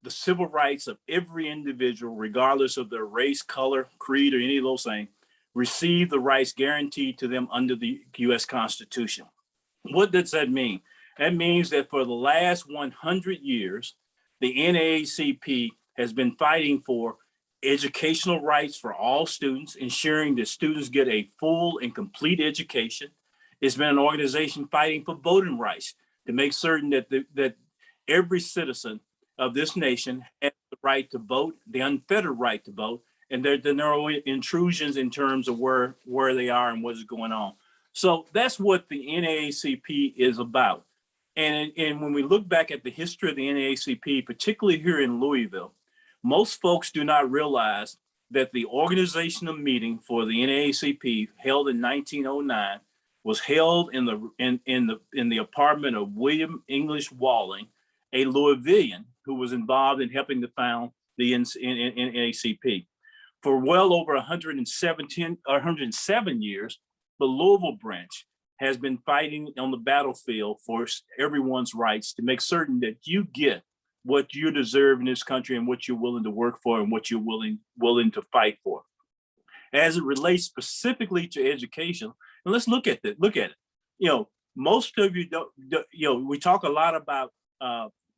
S11: the civil rights of every individual, regardless of their race, color, creed, or any of those things, receive the rights guaranteed to them under the US Constitution. What does that mean? That means that for the last 100 years, the NAACP has been fighting for educational rights for all students, ensuring that students get a full and complete education. It's been an organization fighting for voting rights to make certain that that every citizen of this nation has the right to vote, the unfettered right to vote, and there are no intrusions in terms of where they are and what is going on. So that's what the NAACP is about. And when we look back at the history of the NAACP, particularly here in Louisville, most folks do not realize that the organizational meeting for the NAACP held in 1909 was held in the apartment of William English Walling, a Louisvillian who was involved in helping to found the NAACP. For well over 107 years, the Louisville branch has been fighting on the battlefield for everyone's rights to make certain that you get what you deserve in this country and what you're willing to work for and what you're willing to fight for. As it relates specifically to education, and let's look at it. You know, most of you don't, you know, we talk a lot about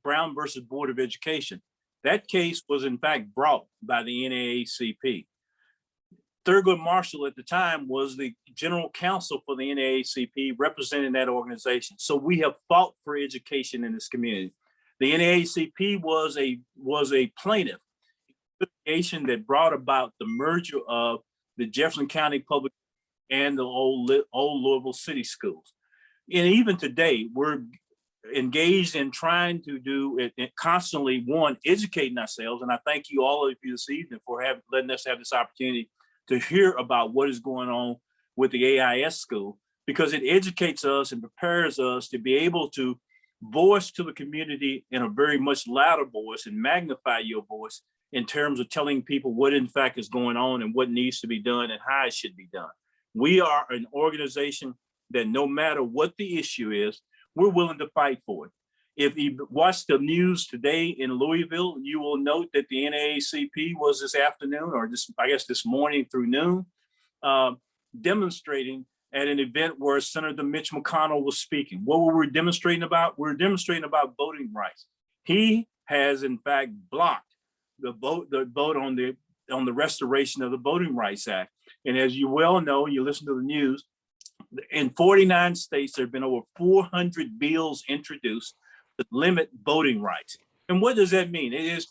S11: Brown versus Board of Education. That case was in fact brought by the NAACP. Thurgood Marshall at the time was the general counsel for the NAACP representing that organization. So we have fought for education in this community. The NAACP was a plaintiff litigation that brought about the merger of the Jefferson County Public and the old Louisville City Schools. And even today, we're engaged in trying to do it constantly, one, educating ourselves. And I thank you, all of you this evening, for letting us have this opportunity to hear about what is going on with the AIS school, because it educates us and prepares us to be able to voice to the community in a very much louder voice and magnify your voice in terms of telling people what in fact is going on and what needs to be done and how it should be done. We are an organization that no matter what the issue is, we're willing to fight for it. If you watch the news today in Louisville, you will note that the NAACP was this afternoon, or this morning through noon, demonstrating at an event where Senator Mitch McConnell was speaking. What were we demonstrating about? We're demonstrating about voting rights. He has in fact blocked the vote on the restoration of the Voting Rights Act. And as you well know, you listen to the news, in 49 states, there have been over 400 bills introduced to limit voting rights. And what does that mean? It is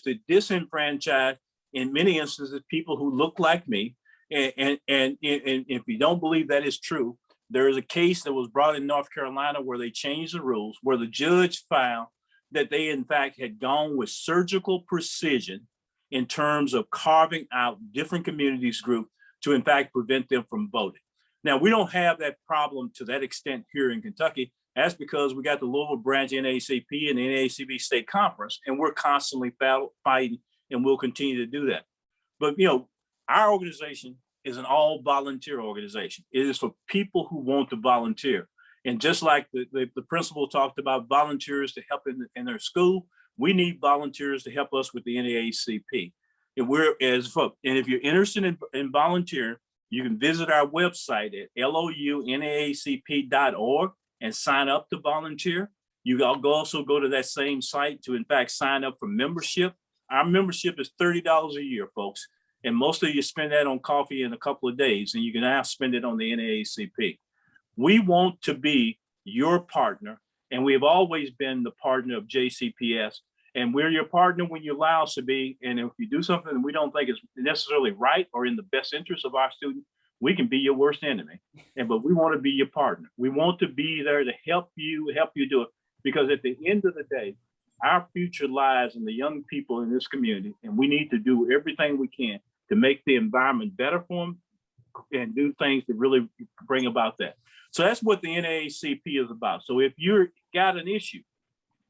S11: to disenfranchise, in many instances, people who look like me. And if you don't believe that is true, there is a case that was brought in North Carolina where they changed the rules, where the judge found that they in fact had gone with surgical precision in terms of carving out different communities groups to in fact prevent them from voting. Now, we don't have that problem to that extent here in Kentucky. That's because we got the Louisville branch NAACP and the NAACP State Conference, and we're constantly fighting, and we'll continue to do that. But, you know, our organization is an all volunteer organization. It is for people who want to volunteer. And just like the principal talked about volunteers to help in their school, we need volunteers to help us with the NAACP. And if you're interested in volunteering, you can visit our website at lounaacp.org and sign up to volunteer. You can also go to that same site to in fact sign up for membership. Our membership is $30 a year, folks. And most of you spend that on coffee in a couple of days, and you can now spend it on the NAACP. We want to be your partner, and we have always been the partner of JCPS. And we're your partner when you allow us to be. And if you do something that we don't think is necessarily right or in the best interest of our students, we can be your worst enemy. But we want to be your partner. We want to be there to help you do it. Because at the end of the day, our future lies in the young people in this community. And we need to do everything we can to make the environment better for them and do things to really bring about that. So that's what the NAACP is about. So if you're got an issue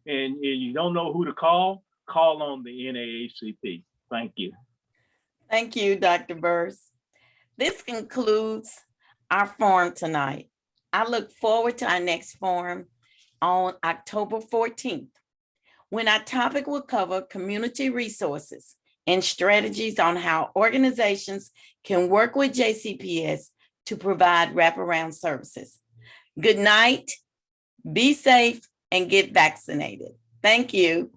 S11: and you don't know who to call on the NAACP. Thank you.
S2: Thank you, Dr. Burrs. This concludes our forum tonight. I look forward to our next forum on October 14th, when our topic will cover community resources and strategies on how organizations can work with JCPS to provide wraparound services. Good night, be safe, and get vaccinated. Thank you.